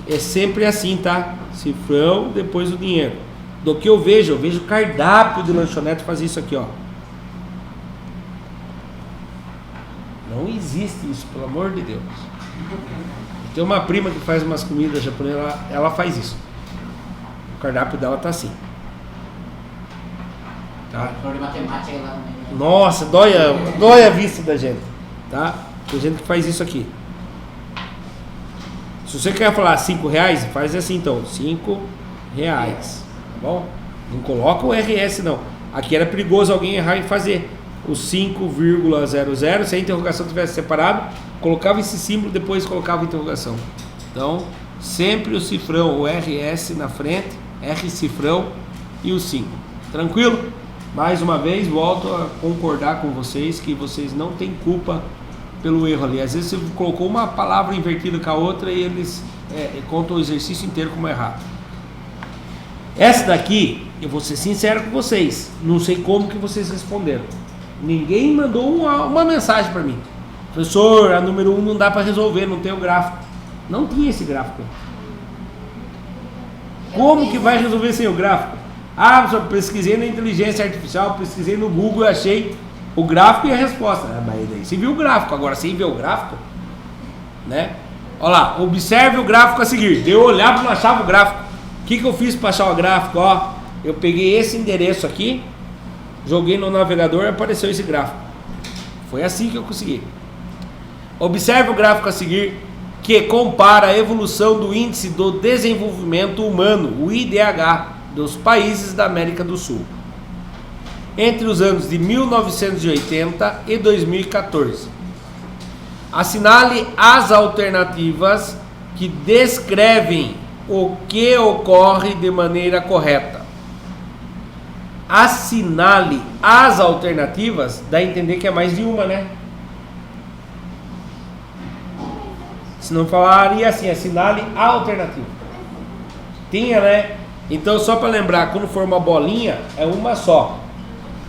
É sempre assim, tá? Cifrão, depois o dinheiro. Do que eu vejo cardápio de lanchonete fazer isso aqui, ó. Não existe isso, pelo amor de Deus. Tem uma prima que faz umas comidas japonesas, ela faz isso. O cardápio dela tá assim. Tá? Nossa, dói a vista da gente, tá? Tem gente que faz isso aqui. Se você quer falar R$5, faz assim então, R$5, tá bom? Não coloca o RS não. Aqui era perigoso alguém errar e fazer o 5,00, se a interrogação tivesse separado, colocava esse símbolo, depois colocava a interrogação. Então, sempre o cifrão, o RS na frente, R cifrão e o 5. Tranquilo? Mais uma vez, volto a concordar com vocês que vocês não têm culpa pelo erro ali. Às vezes você colocou uma palavra invertida com a outra e eles contam o exercício inteiro como errado. Essa daqui, eu vou ser sincero com vocês, não sei como que vocês responderam. Ninguém mandou uma mensagem para mim. Professor, a número 1 não dá para resolver, não tem o gráfico. Não tinha esse gráfico. Como que vai resolver sem o gráfico? Ah, professor, pesquisei na inteligência artificial, pesquisei no Google e achei o gráfico e a resposta. Mas daí você viu o gráfico, agora sem ver o gráfico, né? Olha lá, observe o gráfico a seguir. Eu olhava e não achava o gráfico. O que eu fiz para achar o gráfico? Ó, eu peguei esse endereço aqui, joguei no navegador e apareceu esse gráfico. Foi assim que eu consegui. Observe o gráfico a seguir, que compara a evolução do Índice do Desenvolvimento Humano, o IDH, dos países da América do Sul, entre os anos de 1980 e 2014. Assinale as alternativas que descrevem o que ocorre de maneira correta. Assinale as alternativas, dá a entender que é mais de uma, né? Se não falaria assim, assinale a alternativa. Tinha, né? Então, só para lembrar, quando for uma bolinha, é uma só.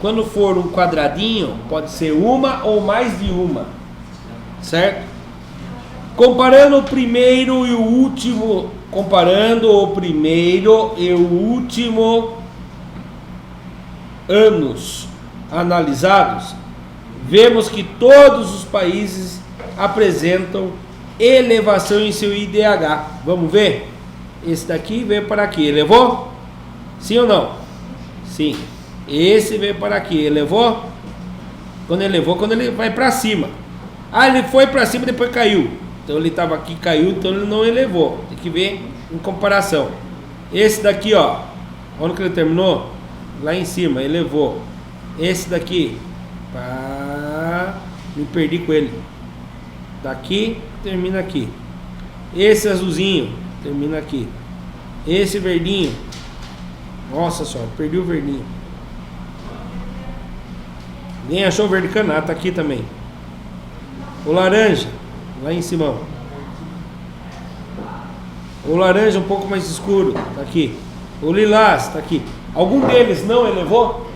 Quando for um quadradinho, pode ser uma ou mais de uma. Certo? Comparando o primeiro e o último anos analisados, vemos que todos os países apresentam elevação em seu IDH. Vamos ver? Esse daqui veio para aqui, elevou? Sim ou não? Sim. Esse veio para aqui, elevou? Quando ele vai para cima. Ah, ele foi para cima e depois caiu. Então ele estava aqui, caiu, então ele não elevou. Tem que ver em comparação. Esse daqui, ó, onde que ele terminou? Lá em cima, elevou. Esse daqui, me perdi com ele. Daqui, termina aqui. Esse azulzinho, termina aqui. Esse verdinho, nossa senhora, perdi o verdinho. Nem achou o verde caná, tá aqui também. O laranja, lá em cima. O laranja um pouco mais escuro, tá aqui. O lilás, tá aqui. Algum deles não elevou?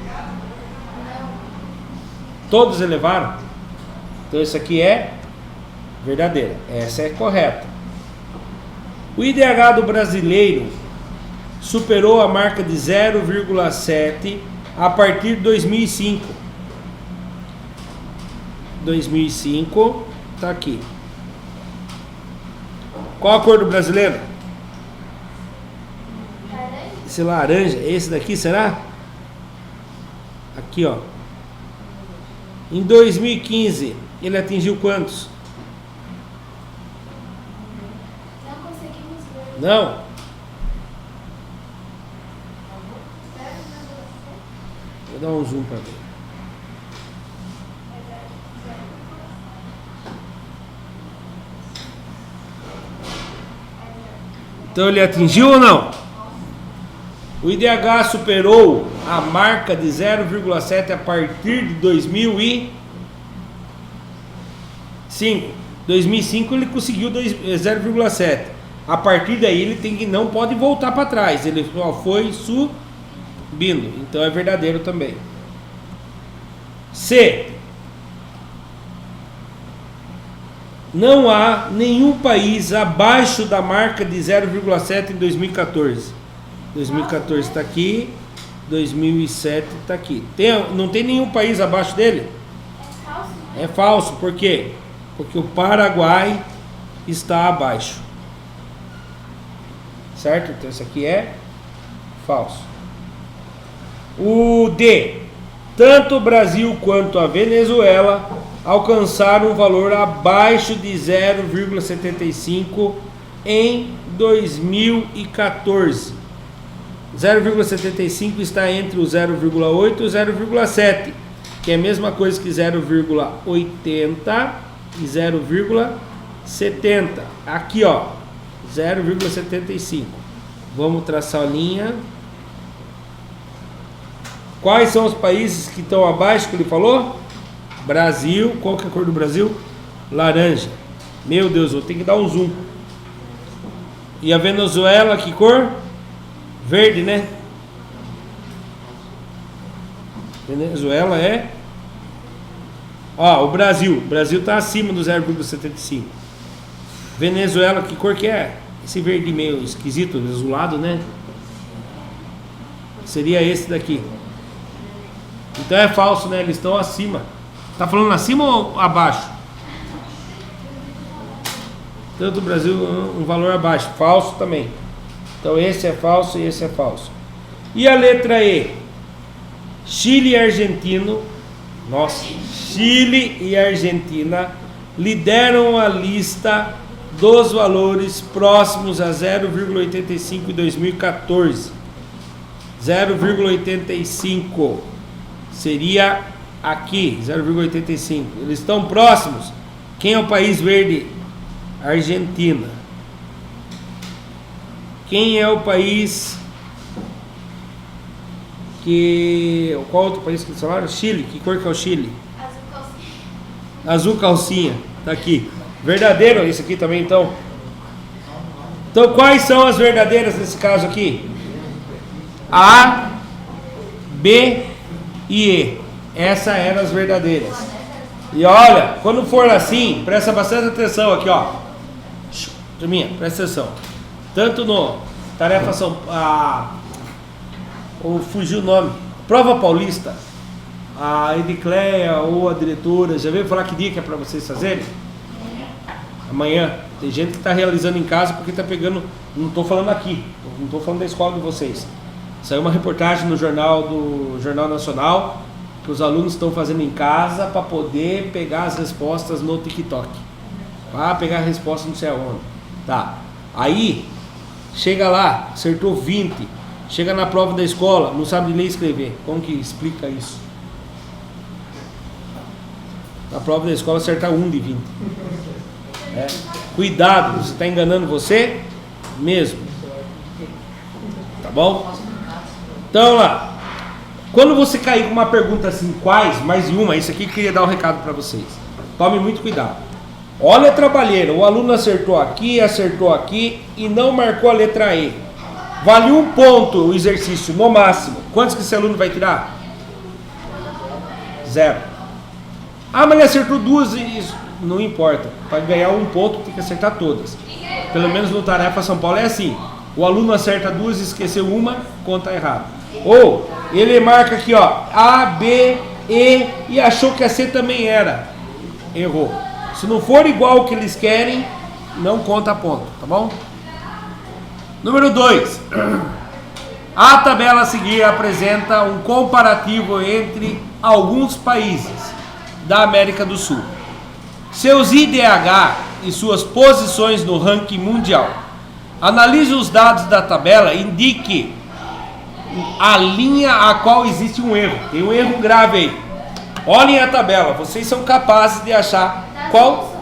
Todos elevaram? Então esse aqui é Verdadeira. Essa é correta. O IDH do brasileiro superou a marca de 0,7 a partir de 2005. 2005 está aqui. Qual a cor do brasileiro? Esse laranja, esse daqui será? Aqui, ó. Em 2015, ele atingiu quantos? Não conseguimos ver. Não? Vou dar um zoom para ver. Então ele atingiu ou não? O IDH superou a marca de 0,7 a partir de 2005. 2005 ele conseguiu 0,7. A partir daí ele não pode voltar para trás. Ele só foi subindo. Então é verdadeiro também. C. Não há nenhum país abaixo da marca de 0,7 em 2014. 2014 está aqui, 2007 está aqui. Não tem nenhum país abaixo dele? É falso? É falso, por quê? Porque o Paraguai está abaixo. Certo? Então isso aqui é falso. O D. Tanto o Brasil quanto a Venezuela alcançaram um valor abaixo de 0,75 em 2014. 0,75 está entre o 0,8 e o 0,7, que é a mesma coisa que 0,80 e 0,70. Aqui, ó, 0,75. Vamos traçar a linha. Quais são os países que estão abaixo que ele falou? Brasil. Qual que é a cor do Brasil? Laranja. Meu Deus, vou ter que dar um zoom. E a Venezuela, que cor? Verde, né? Venezuela é... Ó, o Brasil. O Brasil está acima do 0,75. Venezuela, que cor que é? Esse verde meio esquisito, azulado, né? Seria esse daqui. Então é falso, né? Eles estão acima. Tá falando acima ou abaixo? Tanto o Brasil um valor abaixo. Falso também. Então esse é falso e esse é falso. E a letra E? Chile e Argentina. Nossa, Chile e Argentina lideram a lista dos valores próximos a 0,85 em 2014. 0,85 seria aqui, 0,85. Eles estão próximos. Quem é o país verde? Argentina. Quem é o país que... Qual outro país que eles falaram? Chile. Que cor que é o Chile? Azul calcinha. Azul calcinha. Tá aqui. Verdadeiro isso aqui também, então. Então quais são as verdadeiras nesse caso aqui? A, B e E. Essas eram as verdadeiras. E olha, quando for assim, presta bastante atenção aqui, ó. Turminha, presta atenção. Tanto no Tarefa São... ou fugiu o nome. Prova Paulista. A Edicleia ou a diretora, já veio falar que dia que é para vocês fazerem? Amanhã. Tem gente que está realizando em casa porque está pegando... Não estou falando aqui. Não estou falando da escola de vocês. Saiu uma reportagem no Jornal Nacional que os alunos estão fazendo em casa para poder pegar as respostas no TikTok. Para pegar a resposta não sei aonde. Tá. Aí, chega lá, acertou 20. Chega na prova da escola, não sabe ler e escrever. Como que explica isso? Na prova da escola acertar 1 de 20. É. Cuidado, você está enganando você mesmo. Tá bom? Então lá. Quando você cair com uma pergunta assim, quais, mais de uma, isso aqui eu queria dar um recado para vocês. Tome muito cuidado. Olha a trabalheira, o aluno acertou aqui e não marcou a letra E. Vale 1 ponto o exercício, no máximo. Quantos que esse aluno vai tirar? 0. Ah, mas ele acertou 2 e não importa. Para ganhar um ponto tem que acertar todas. Pelo menos no Tarefa São Paulo é assim. O aluno acerta duas, esqueceu uma, conta errado. Ou ele marca aqui, ó, A, B, E e achou que a C também era. Errou. Se não for igual ao que eles querem, não conta ponto, tá bom? Número 2. A tabela a seguir apresenta um comparativo entre alguns países da América do Sul. Seus IDH e suas posições no ranking mundial. Analise os dados da tabela e indique a linha a qual existe um erro. Tem um erro grave aí. Olhem a tabela, vocês são capazes de achar qual?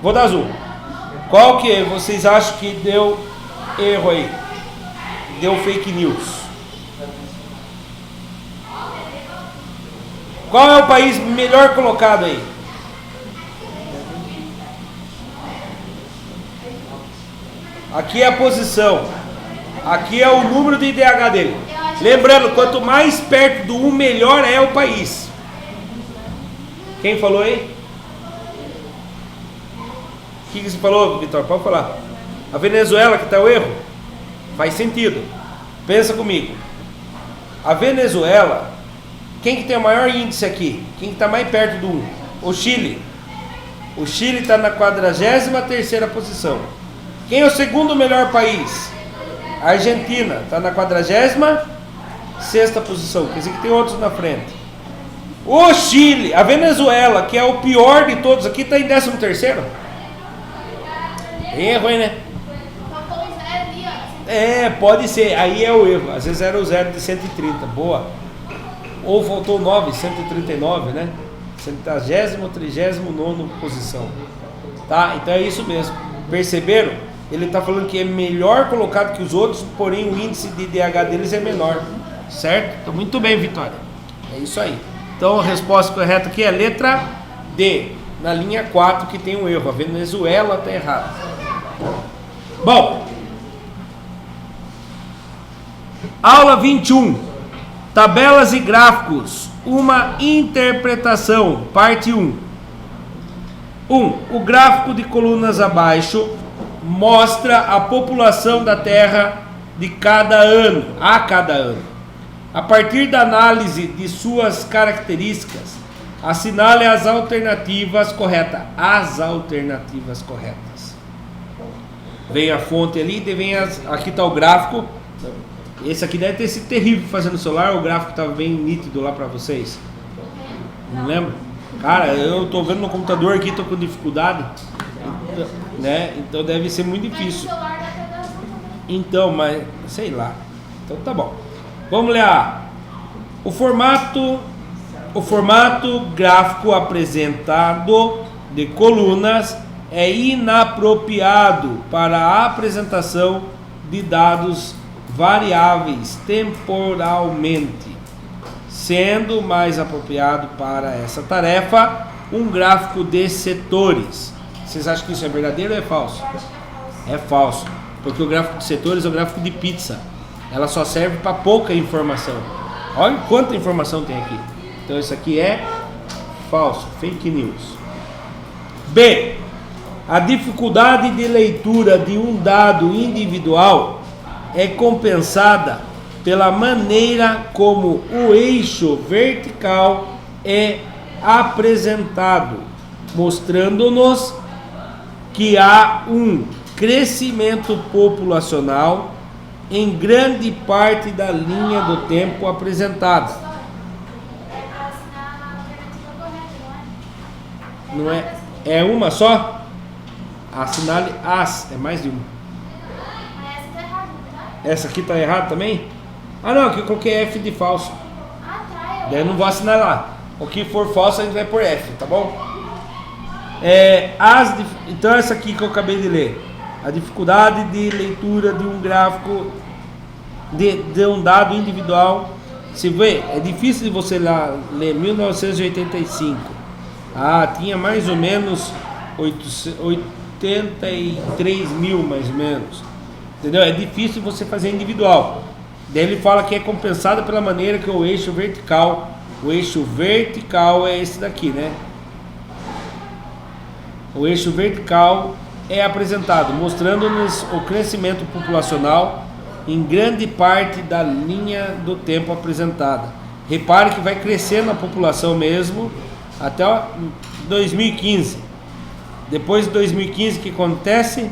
Vou dar azul. Qual que vocês acham que deu erro aí? Deu fake news. Qual é o país melhor colocado aí? Aqui é a posição. Aqui é o número de IDH dele. Lembrando, quanto mais perto do 1, melhor é o país. Quem falou aí? O que você falou, Vitor? Pode falar. A Venezuela que está o erro? Faz sentido. Pensa comigo. A Venezuela, quem que tem o maior índice aqui? Quem que está mais perto do 1? O Chile. O Chile está na 43ª posição. Quem é o segundo melhor país? A Argentina está na 46ª posição. Quer dizer que tem outros na frente. O Chile, a Venezuela, que é o pior de todos aqui, está em 13º. Erro, hein, né? Faltou um zero ali, ó. É, pode ser. Aí é o erro. Às vezes era o 0 de 130. Boa. Ou faltou 9, 139, né? 39ª posição. Tá? Então é isso mesmo. Perceberam? Ele está falando que é melhor colocado que os outros, porém o índice de IDH deles é menor. Certo? Então, muito bem, Vitória. É isso aí. Então a resposta correta aqui é letra D. Na linha 4 que tem um erro. A Venezuela está errada. Bom. Aula 21. Tabelas e gráficos. Uma interpretação. Parte 1. 1. O gráfico de colunas abaixo mostra a população da Terra de cada ano, a cada ano. A partir da análise de suas características, assinale as alternativas corretas. As alternativas corretas. Vem a fonte ali, aqui está o gráfico. Esse aqui deve ter sido terrível fazendo no celular. O gráfico estava bem nítido lá para vocês. Não lembro? Cara, eu estou vendo no computador aqui, estou com dificuldade. Né? Então deve ser muito difícil. Então, mas sei lá. Então tá bom. Vamos ler. O formato gráfico apresentado de colunas é inapropriado para a apresentação de dados variáveis temporalmente, sendo mais apropriado para essa tarefa um gráfico de setores. Vocês acham que isso é verdadeiro ou é falso? É falso, porque o gráfico de setores é o gráfico de pizza. Ela só serve para pouca informação. Olha quanta informação tem aqui. Então isso aqui é falso, fake news. B. A dificuldade de leitura de um dado individual é compensada pela maneira como o eixo vertical é apresentado, mostrando-nos que há um crescimento populacional em grande parte da linha do tempo apresentada. Não é? É uma só? Assinale as, é mais de uma. Mas essa tá errada, tá? Essa aqui tá errada também? Ah não, aqui eu coloquei F de falso. Ah, tá. Daí eu não vou assinar lá. O que for falso a gente vai por F, tá bom? Então essa aqui que eu acabei de ler. A dificuldade de leitura de um gráfico de um dado individual. Se vê, é difícil de você lá ler 1985. Ah, tinha mais ou menos 83 mil mais ou menos. Entendeu? É difícil você fazer individual. Daí ele fala que é compensada pela maneira que o eixo vertical é esse daqui, né? o eixo vertical é apresentado, mostrando-nos o crescimento populacional em grande parte da linha do tempo apresentada. Repare que vai crescendo a população mesmo até 2015. Depois de 2015, o que acontece?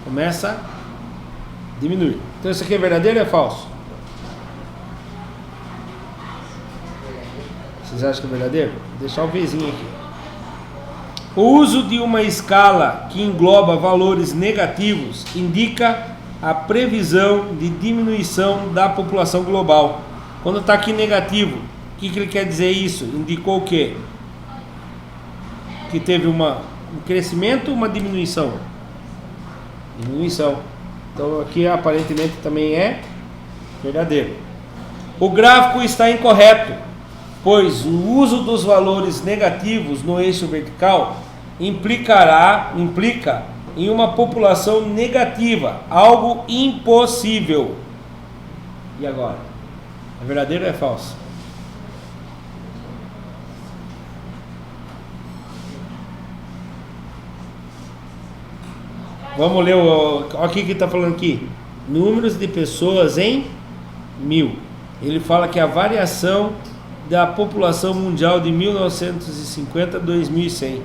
Começa a diminuir. Então isso aqui é verdadeiro ou é falso? Vocês acham que é verdadeiro? Vou deixar o Vzinho aqui. O uso de uma escala que engloba valores negativos indica a previsão de diminuição da população global. Quando está aqui negativo, o que ele quer dizer isso? Indicou o quê? Que teve um crescimento ou uma diminuição? Diminuição. Então aqui aparentemente também é verdadeiro. O gráfico está incorreto, pois o uso dos valores negativos no eixo vertical implica em uma população negativa, algo impossível. E agora? É verdadeiro ou é falso? Vamos ler olha o que está falando aqui. Números de pessoas em 1000. Ele fala que a variação da população mundial de 1950 a 2100.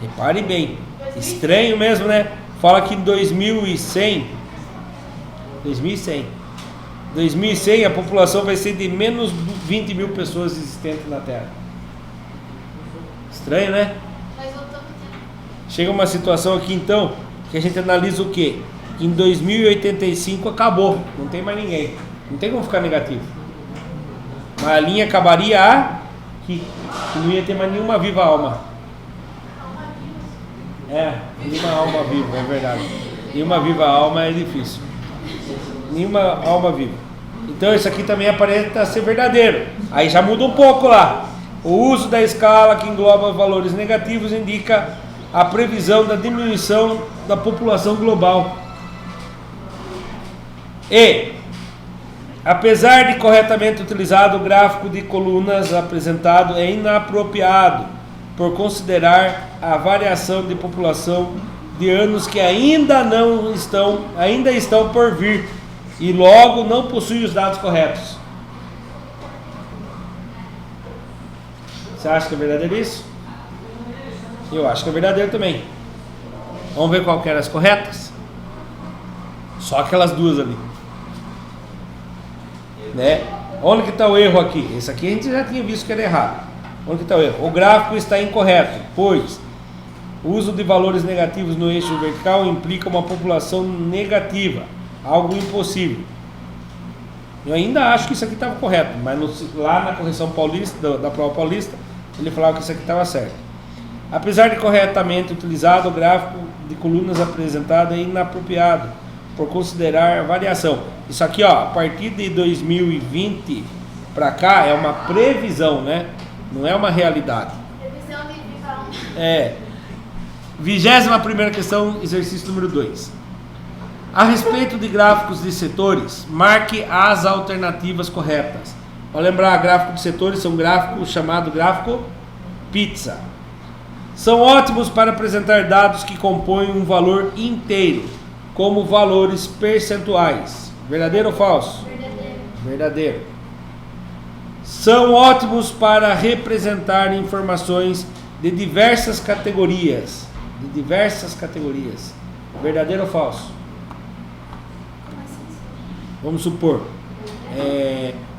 Repare bem. Estranho mesmo, né? Fala que em 2100 a população vai ser de menos 20 mil pessoas existentes na Terra. Estranho, né? Chega uma situação aqui então que a gente analisa o quê? Que em 2085 acabou, não tem mais ninguém, não tem como ficar negativo. Mas a linha acabaria aqui, que não ia ter mais nenhuma viva alma. Nenhuma alma viva, é verdade. Nenhuma viva alma é difícil. Nenhuma alma viva. Então isso aqui também aparenta ser verdadeiro. Aí já muda um pouco lá. O uso da escala que engloba valores negativos indica a previsão da diminuição da população global. E, apesar de corretamente utilizado, o gráfico de colunas apresentado é inapropriado por considerar a variação de população de anos que ainda estão por vir e logo não possui os dados corretos. Você acha que é verdadeiro isso? Eu acho que é verdadeiro também. Vamos ver qual que eram as corretas? Só aquelas duas ali, né? Onde que está o erro aqui? Esse aqui a gente já tinha visto que era errado. Onde que está o erro? O gráfico está incorreto, pois o uso de valores negativos no eixo vertical implica uma população negativa, algo impossível. Eu ainda acho que isso aqui estava correto, mas lá na correção paulista, da prova paulista, ele falava que isso aqui estava certo. Apesar de corretamente utilizado, o gráfico de colunas apresentado é inapropriado por considerar a variação. Isso aqui, ó, a partir de 2020 para cá é uma previsão, né? Não é uma realidade. Previsão de viva 21ª questão, exercício número 2. A respeito de gráficos de setores, marque as alternativas corretas. Vou lembrar, gráfico de setores são gráficos chamado gráfico pizza. São ótimos para apresentar dados que compõem um valor inteiro, como valores percentuais. Verdadeiro ou falso? Verdadeiro. São ótimos para representar informações de diversas categorias. Verdadeiro ou falso? Vamos supor,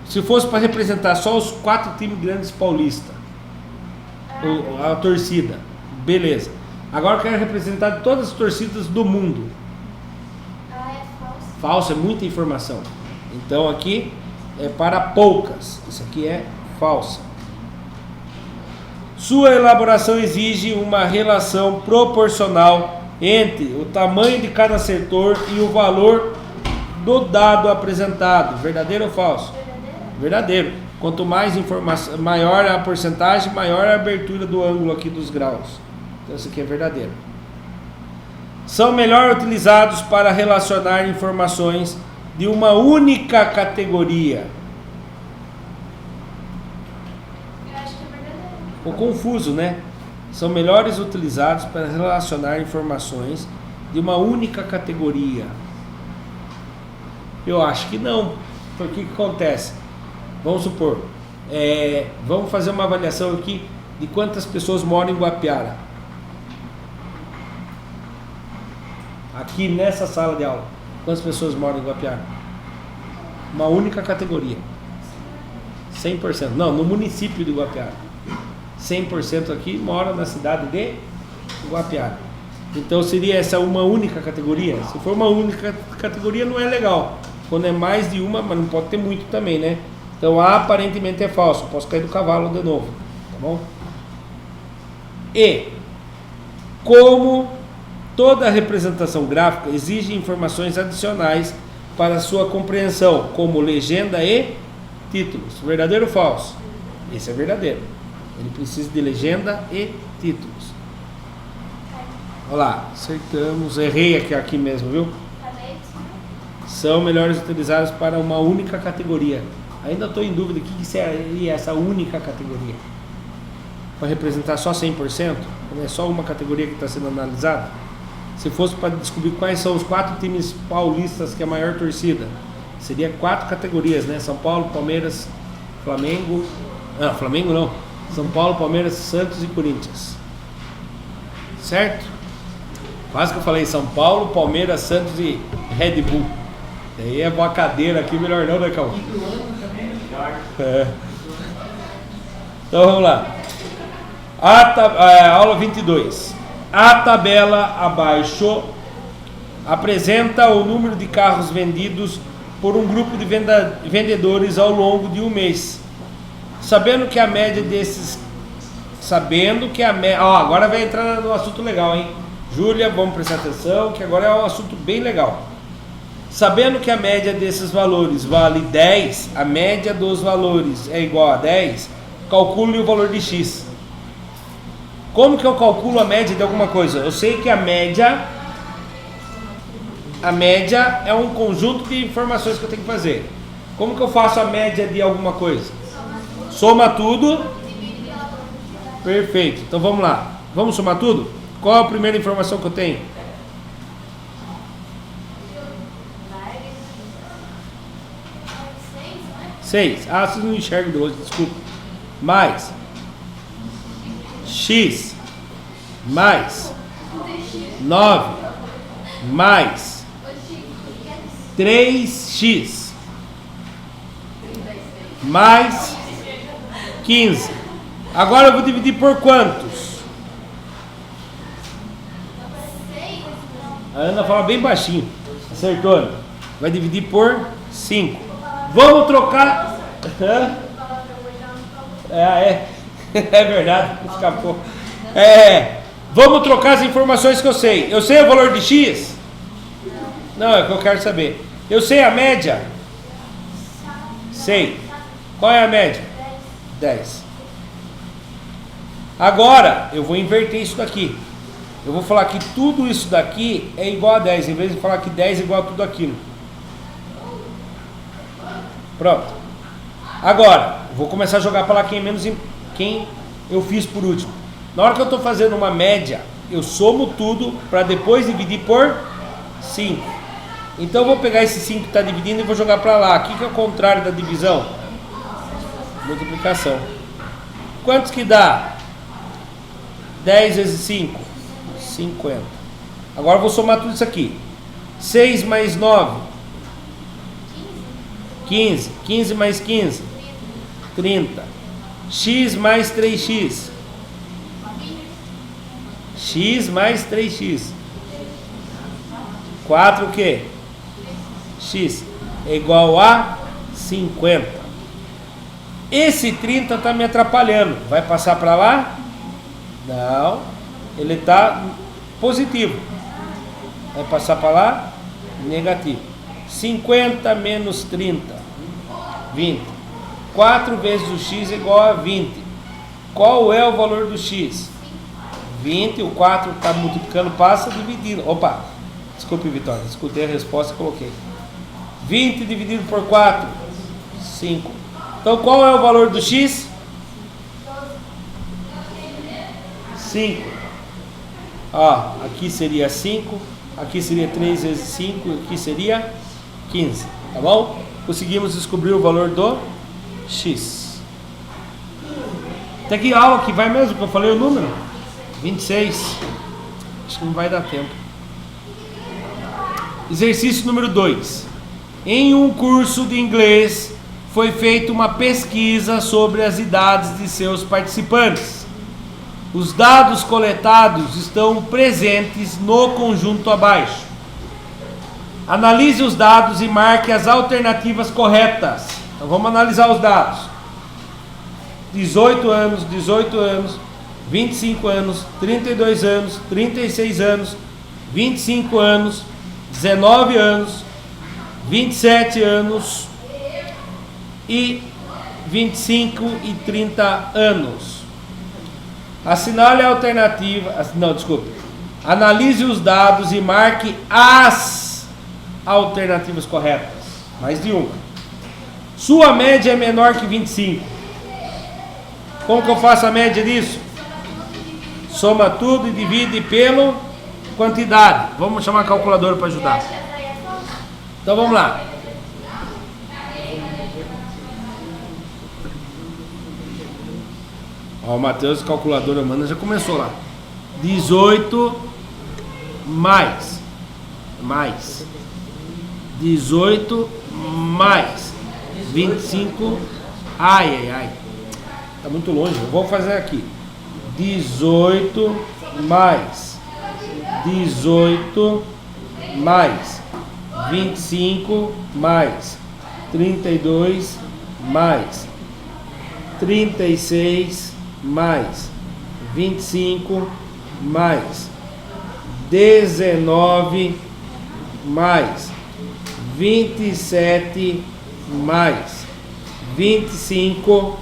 se fosse para representar só os 4 times grandes paulistas, a torcida, beleza. Agora eu quero representar todas as torcidas do mundo. é falso. Falso é muita informação. Então aqui é para poucas. Isso aqui é falsa. Sua elaboração exige uma relação proporcional entre o tamanho de cada setor e o valor do dado apresentado. Verdadeiro ou falso? Verdadeiro. Quanto mais informação, maior a porcentagem, maior a abertura do ângulo aqui dos graus. Então isso aqui é verdadeiro. São melhor utilizados para relacionar informações de uma única categoria. Ficou confuso, né? São melhores utilizados para relacionar informações de uma única categoria. Eu acho que não. Porque o que acontece? Vamos supor, vamos fazer uma avaliação aqui de quantas pessoas moram em Guapiara. Aqui nessa sala de aula, quantas pessoas moram em Guapiara? Uma única categoria. 100%. Não, no município de Guapiara. 100% aqui mora na cidade de Guapiara. Então seria essa uma única categoria? Se for uma única categoria não é legal. Quando é mais de uma, mas não pode ter muito também, né? Então aparentemente é falso. Posso cair do cavalo de novo, tá bom? E como toda representação gráfica exige informações adicionais para sua compreensão, como legenda e títulos. Verdadeiro ou falso? Esse é verdadeiro. Ele precisa de legenda e títulos. Olha lá, acertamos. Errei aqui mesmo, viu? São melhores utilizados para uma única categoria. Ainda estou em dúvida o que seria essa única categoria. Para representar só 100%? Quando é só uma categoria que está sendo analisada? Se fosse para descobrir quais são os 4 times paulistas que é a maior torcida, seria 4 categorias, né? São Paulo, Palmeiras, Flamengo. Não, Flamengo não. São Paulo, Palmeiras, Santos e Corinthians. Certo? Quase que eu falei São Paulo, Palmeiras, Santos e Red Bull. Daí é uma cadeira aqui, melhor não, né, Calma? Então vamos lá. Aula 22. A tabela abaixo apresenta o número de carros vendidos por um grupo de vendedores ao longo de um mês. Sabendo que a média desses... agora vai entrar no assunto legal, hein? Júlia, vamos prestar atenção, que agora é um assunto bem legal. Sabendo que a média desses valores vale 10, a média dos valores é igual a 10, calcule o valor de X. Como que eu calculo a média de alguma coisa? Eu sei que a média é um conjunto de informações que eu tenho que fazer. Como que eu faço a média de alguma coisa? Soma tudo. Perfeito. Então vamos lá. Vamos somar tudo? Qual a primeira informação que eu tenho? 6. Ah, vocês não enxergam de hoje, desculpa. Mais X mais 9 mais 3x mais 15. Agora eu vou dividir por quantos? A Ana fala bem baixinho. Acertou, Ana. Vai dividir por 5. Vamos trocar. É verdade. Escapou. Vamos trocar as informações que eu sei. Eu sei o valor de X? Não, é o que eu quero saber. Eu sei a média? Sei. Qual é a média? 10. Agora, eu vou inverter isso daqui. Eu vou falar que tudo isso daqui é igual a 10, em vez de falar que 10 é igual a tudo aquilo. Pronto. Agora, eu vou começar a jogar para lá quem eu fiz por último. Na hora que eu estou fazendo uma média, eu somo tudo para depois dividir por 5. Então eu vou pegar esse 5 que está dividindo e vou jogar para lá. O que é o contrário da divisão? Multiplicação. Quantos que dá? 10 vezes 5? 50. Agora eu vou somar tudo isso aqui. 6 mais 9? 15. 15 mais 15? 30. X mais 3x? X mais 3x. 4 o quê? X é igual a 50. Esse 30 está me atrapalhando. Vai passar para lá? Não. Ele está positivo. Vai passar para lá? Negativo. 50 menos 30. 20. 4 vezes o x é igual a 20. Qual é o valor do x? 20. O 4 está multiplicando, passa dividindo. Opa, desculpe, Vitória. Escutei a resposta e coloquei. 20 dividido por 4. 5. Então qual é o valor do x? 5. Ó, aqui seria 5, aqui seria 3 vezes 5, aqui seria 15, tá bom? Conseguimos descobrir o valor do x. Até que aula que vai mesmo, que eu falei o número? 26. Acho que não vai dar tempo. Exercício número 2. Em um curso de inglês foi feita uma pesquisa sobre as idades de seus participantes. Os dados coletados estão presentes no conjunto abaixo. Analise os dados e marque as alternativas corretas. Então vamos analisar os dados. 18 anos, 18 anos, 25 anos, 32 anos, 36 anos, 25 anos, 19 anos, 27 anos e 25 e 30 anos. Assinale a alternativa. Não, desculpe. Analise os dados e marque as alternativas corretas. Mais de uma. Sua média é menor que 25. Como que eu faço a média disso? Soma tudo e divide pela quantidade. Vamos chamar a calculadora para ajudar. Então vamos lá. Ó, o Matheus, calculadora humana, já começou lá. 18 mais 18 mais 25. Ai. Tá muito longe. Eu vou fazer aqui. 18 mais 18 mais 25 mais 32 mais 36 mais 25 mais 19 mais 27 mais 25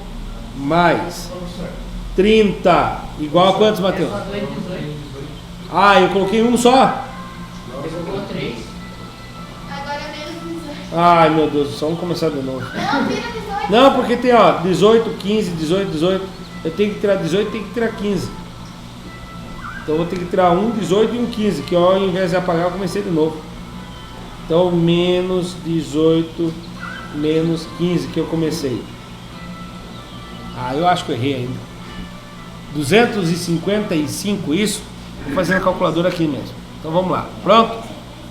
mais 30 igual a quantos, Matheus? Ah, eu coloquei um só? Colocou 3. Agora é menos 18. Ai, meu Deus, só vamos começar de novo. Não, vira 18. Não, porque tem, ó, 18, 15, 18, 18. Eu tenho que tirar 18 e tenho que tirar 15. Então eu vou ter que tirar um 18 e um 15, que ó, ao invés de apagar eu comecei de novo. Então menos 18, menos 15 que eu comecei. Ah, eu acho que eu errei ainda. 255 isso. Vou fazer na calculadora aqui mesmo. Então vamos lá. Pronto?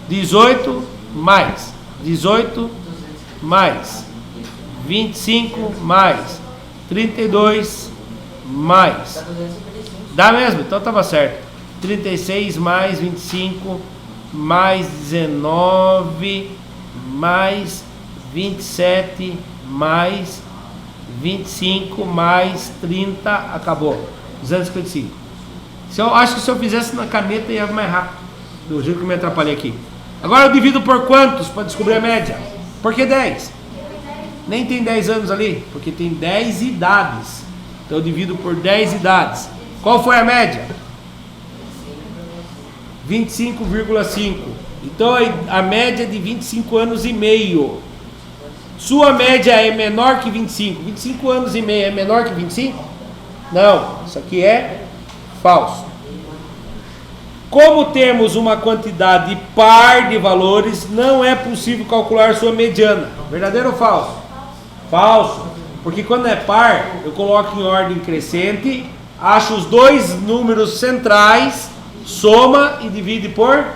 18 mais 18 mais 25 mais 32 mais. Dá mesmo? Então estava certo. 36 mais 25 mais 19 mais 27 mais 25 mais 30. Acabou. 255. Eu acho que se eu fizesse na caneta ia mais rápido. Do jeito que eu me atrapalhei aqui. Agora eu divido por quantos para descobrir a média? Por que 10? Nem tem 10 anos ali, porque tem 10 idades. Então eu divido por 10 idades. Qual foi a média? 25,5. Então a média é de 25 anos e meio. Sua média é menor que 25. 25 anos e meio é menor que 25? Não, isso aqui é falso. Como temos uma quantidade par de valores, não é possível calcular sua mediana. Verdadeiro ou falso? Falso. Porque quando é par, eu coloco em ordem crescente, acho os dois números centrais, soma e divide por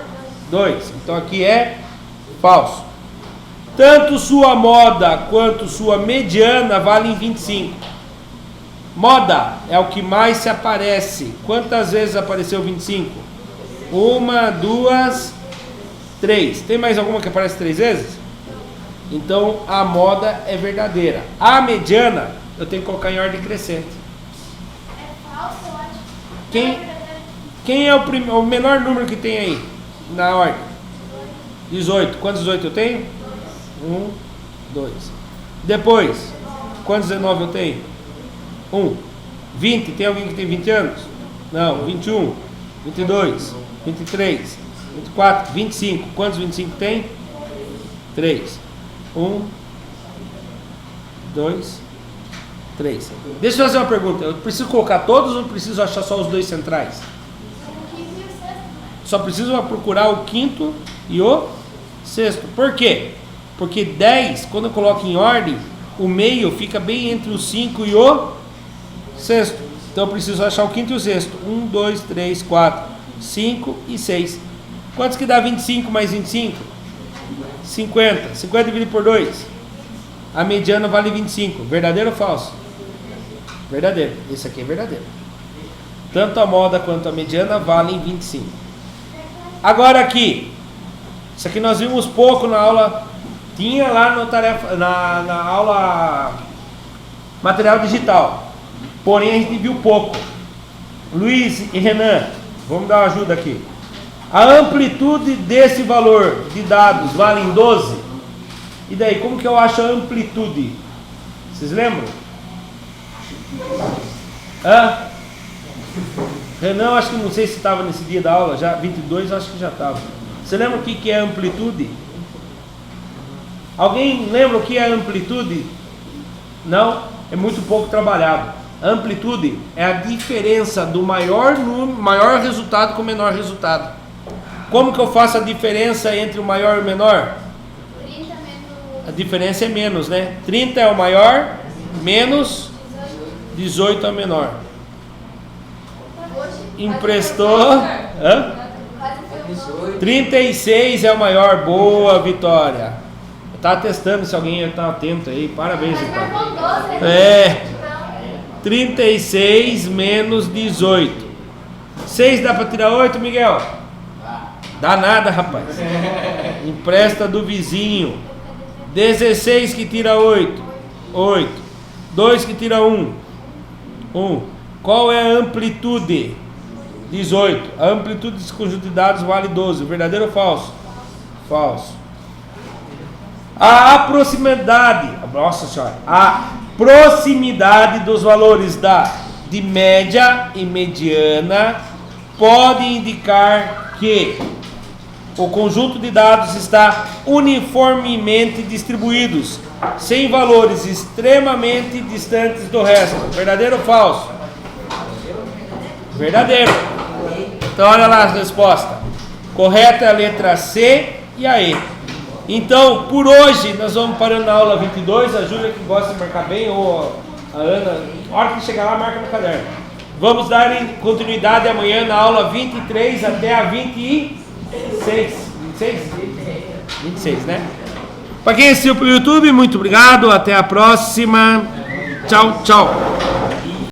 2. Então aqui é falso. Tanto sua moda quanto sua mediana valem 25. Moda é o que mais se aparece. Quantas vezes apareceu 25? 1, 2, 3. Tem mais alguma que aparece 3 vezes? Então a moda é verdadeira. A mediana eu tenho que colocar em ordem crescente. É falso, eu acho. Quem é o menor número que tem aí na ordem? 18. Quantos 18 eu tenho? 1, 2. Depois, quantos 19 eu tenho? 1. 20. Tem alguém que tem 20 anos? Não. 21. 22. 23. 24. 25. Quantos 25 tem? 3. 1, 2, 3. Deixa eu fazer uma pergunta. Eu preciso colocar todos ou preciso achar só os dois centrais? O quinto e o sexto. Só preciso procurar o quinto e o sexto. Por quê? Porque 10, quando eu coloco em ordem, o meio fica bem entre o 5 e o sexto. Então eu preciso achar o quinto e o sexto. 1, 2, 3, 4, 5 e 6. Quantos que dá 25 mais 25? 50. 50 dividido por 2. A mediana vale 25. Verdadeiro ou falso? Verdadeiro. Esse aqui é verdadeiro. Tanto a moda quanto a mediana valem 25. Agora aqui. Isso aqui nós vimos pouco na aula. Tinha lá no tarefa, na aula material digital. Porém a gente viu pouco. Luiz e Renan, vamos dar uma ajuda aqui. A amplitude desse valor de dados vale 12? E daí, como que eu acho a amplitude? Vocês lembram? Renan, acho que não sei se estava nesse dia da aula, já 22 acho que já estava. Você lembra o que é amplitude? Alguém lembra o que é amplitude? Não? É muito pouco trabalhado. Amplitude é a diferença do maior resultado com o menor resultado. Como que eu faço a diferença entre o maior e o menor? 30 menos A diferença é menos, né? 30 é o maior, menos 18 é o menor. Emprestou. quase foi 36 é o maior. Boa, Vitória. Eu tava testando se alguém tá atento aí. Parabéns, Mas Vitória. marcou 12, né? É. 36 menos 18. 6 dá pra tirar 8, Miguel? Dá nada, rapaz. Empresta do vizinho. 16 que tira 8. 8. 2 que tira 1. 1. Qual é a amplitude? 18. A amplitude desse conjunto de dados vale 12. Verdadeiro ou falso? Falso. A proximidade. Nossa senhora. A proximidade dos valores de média e mediana pode indicar que o conjunto de dados está uniformemente distribuídos, sem valores extremamente distantes do resto. Verdadeiro ou falso? Verdadeiro. Então olha lá a resposta. Correta é a letra C e a E. Então, por hoje, nós vamos parando na aula 22. A Júlia que gosta de marcar bem, ou a Ana, na hora que chegar lá, marca no caderno. Vamos dar continuidade amanhã na aula 23 até a 26. 26? 26, né? Para quem assistiu pelo YouTube, muito obrigado. Até a próxima. Tchau, tchau.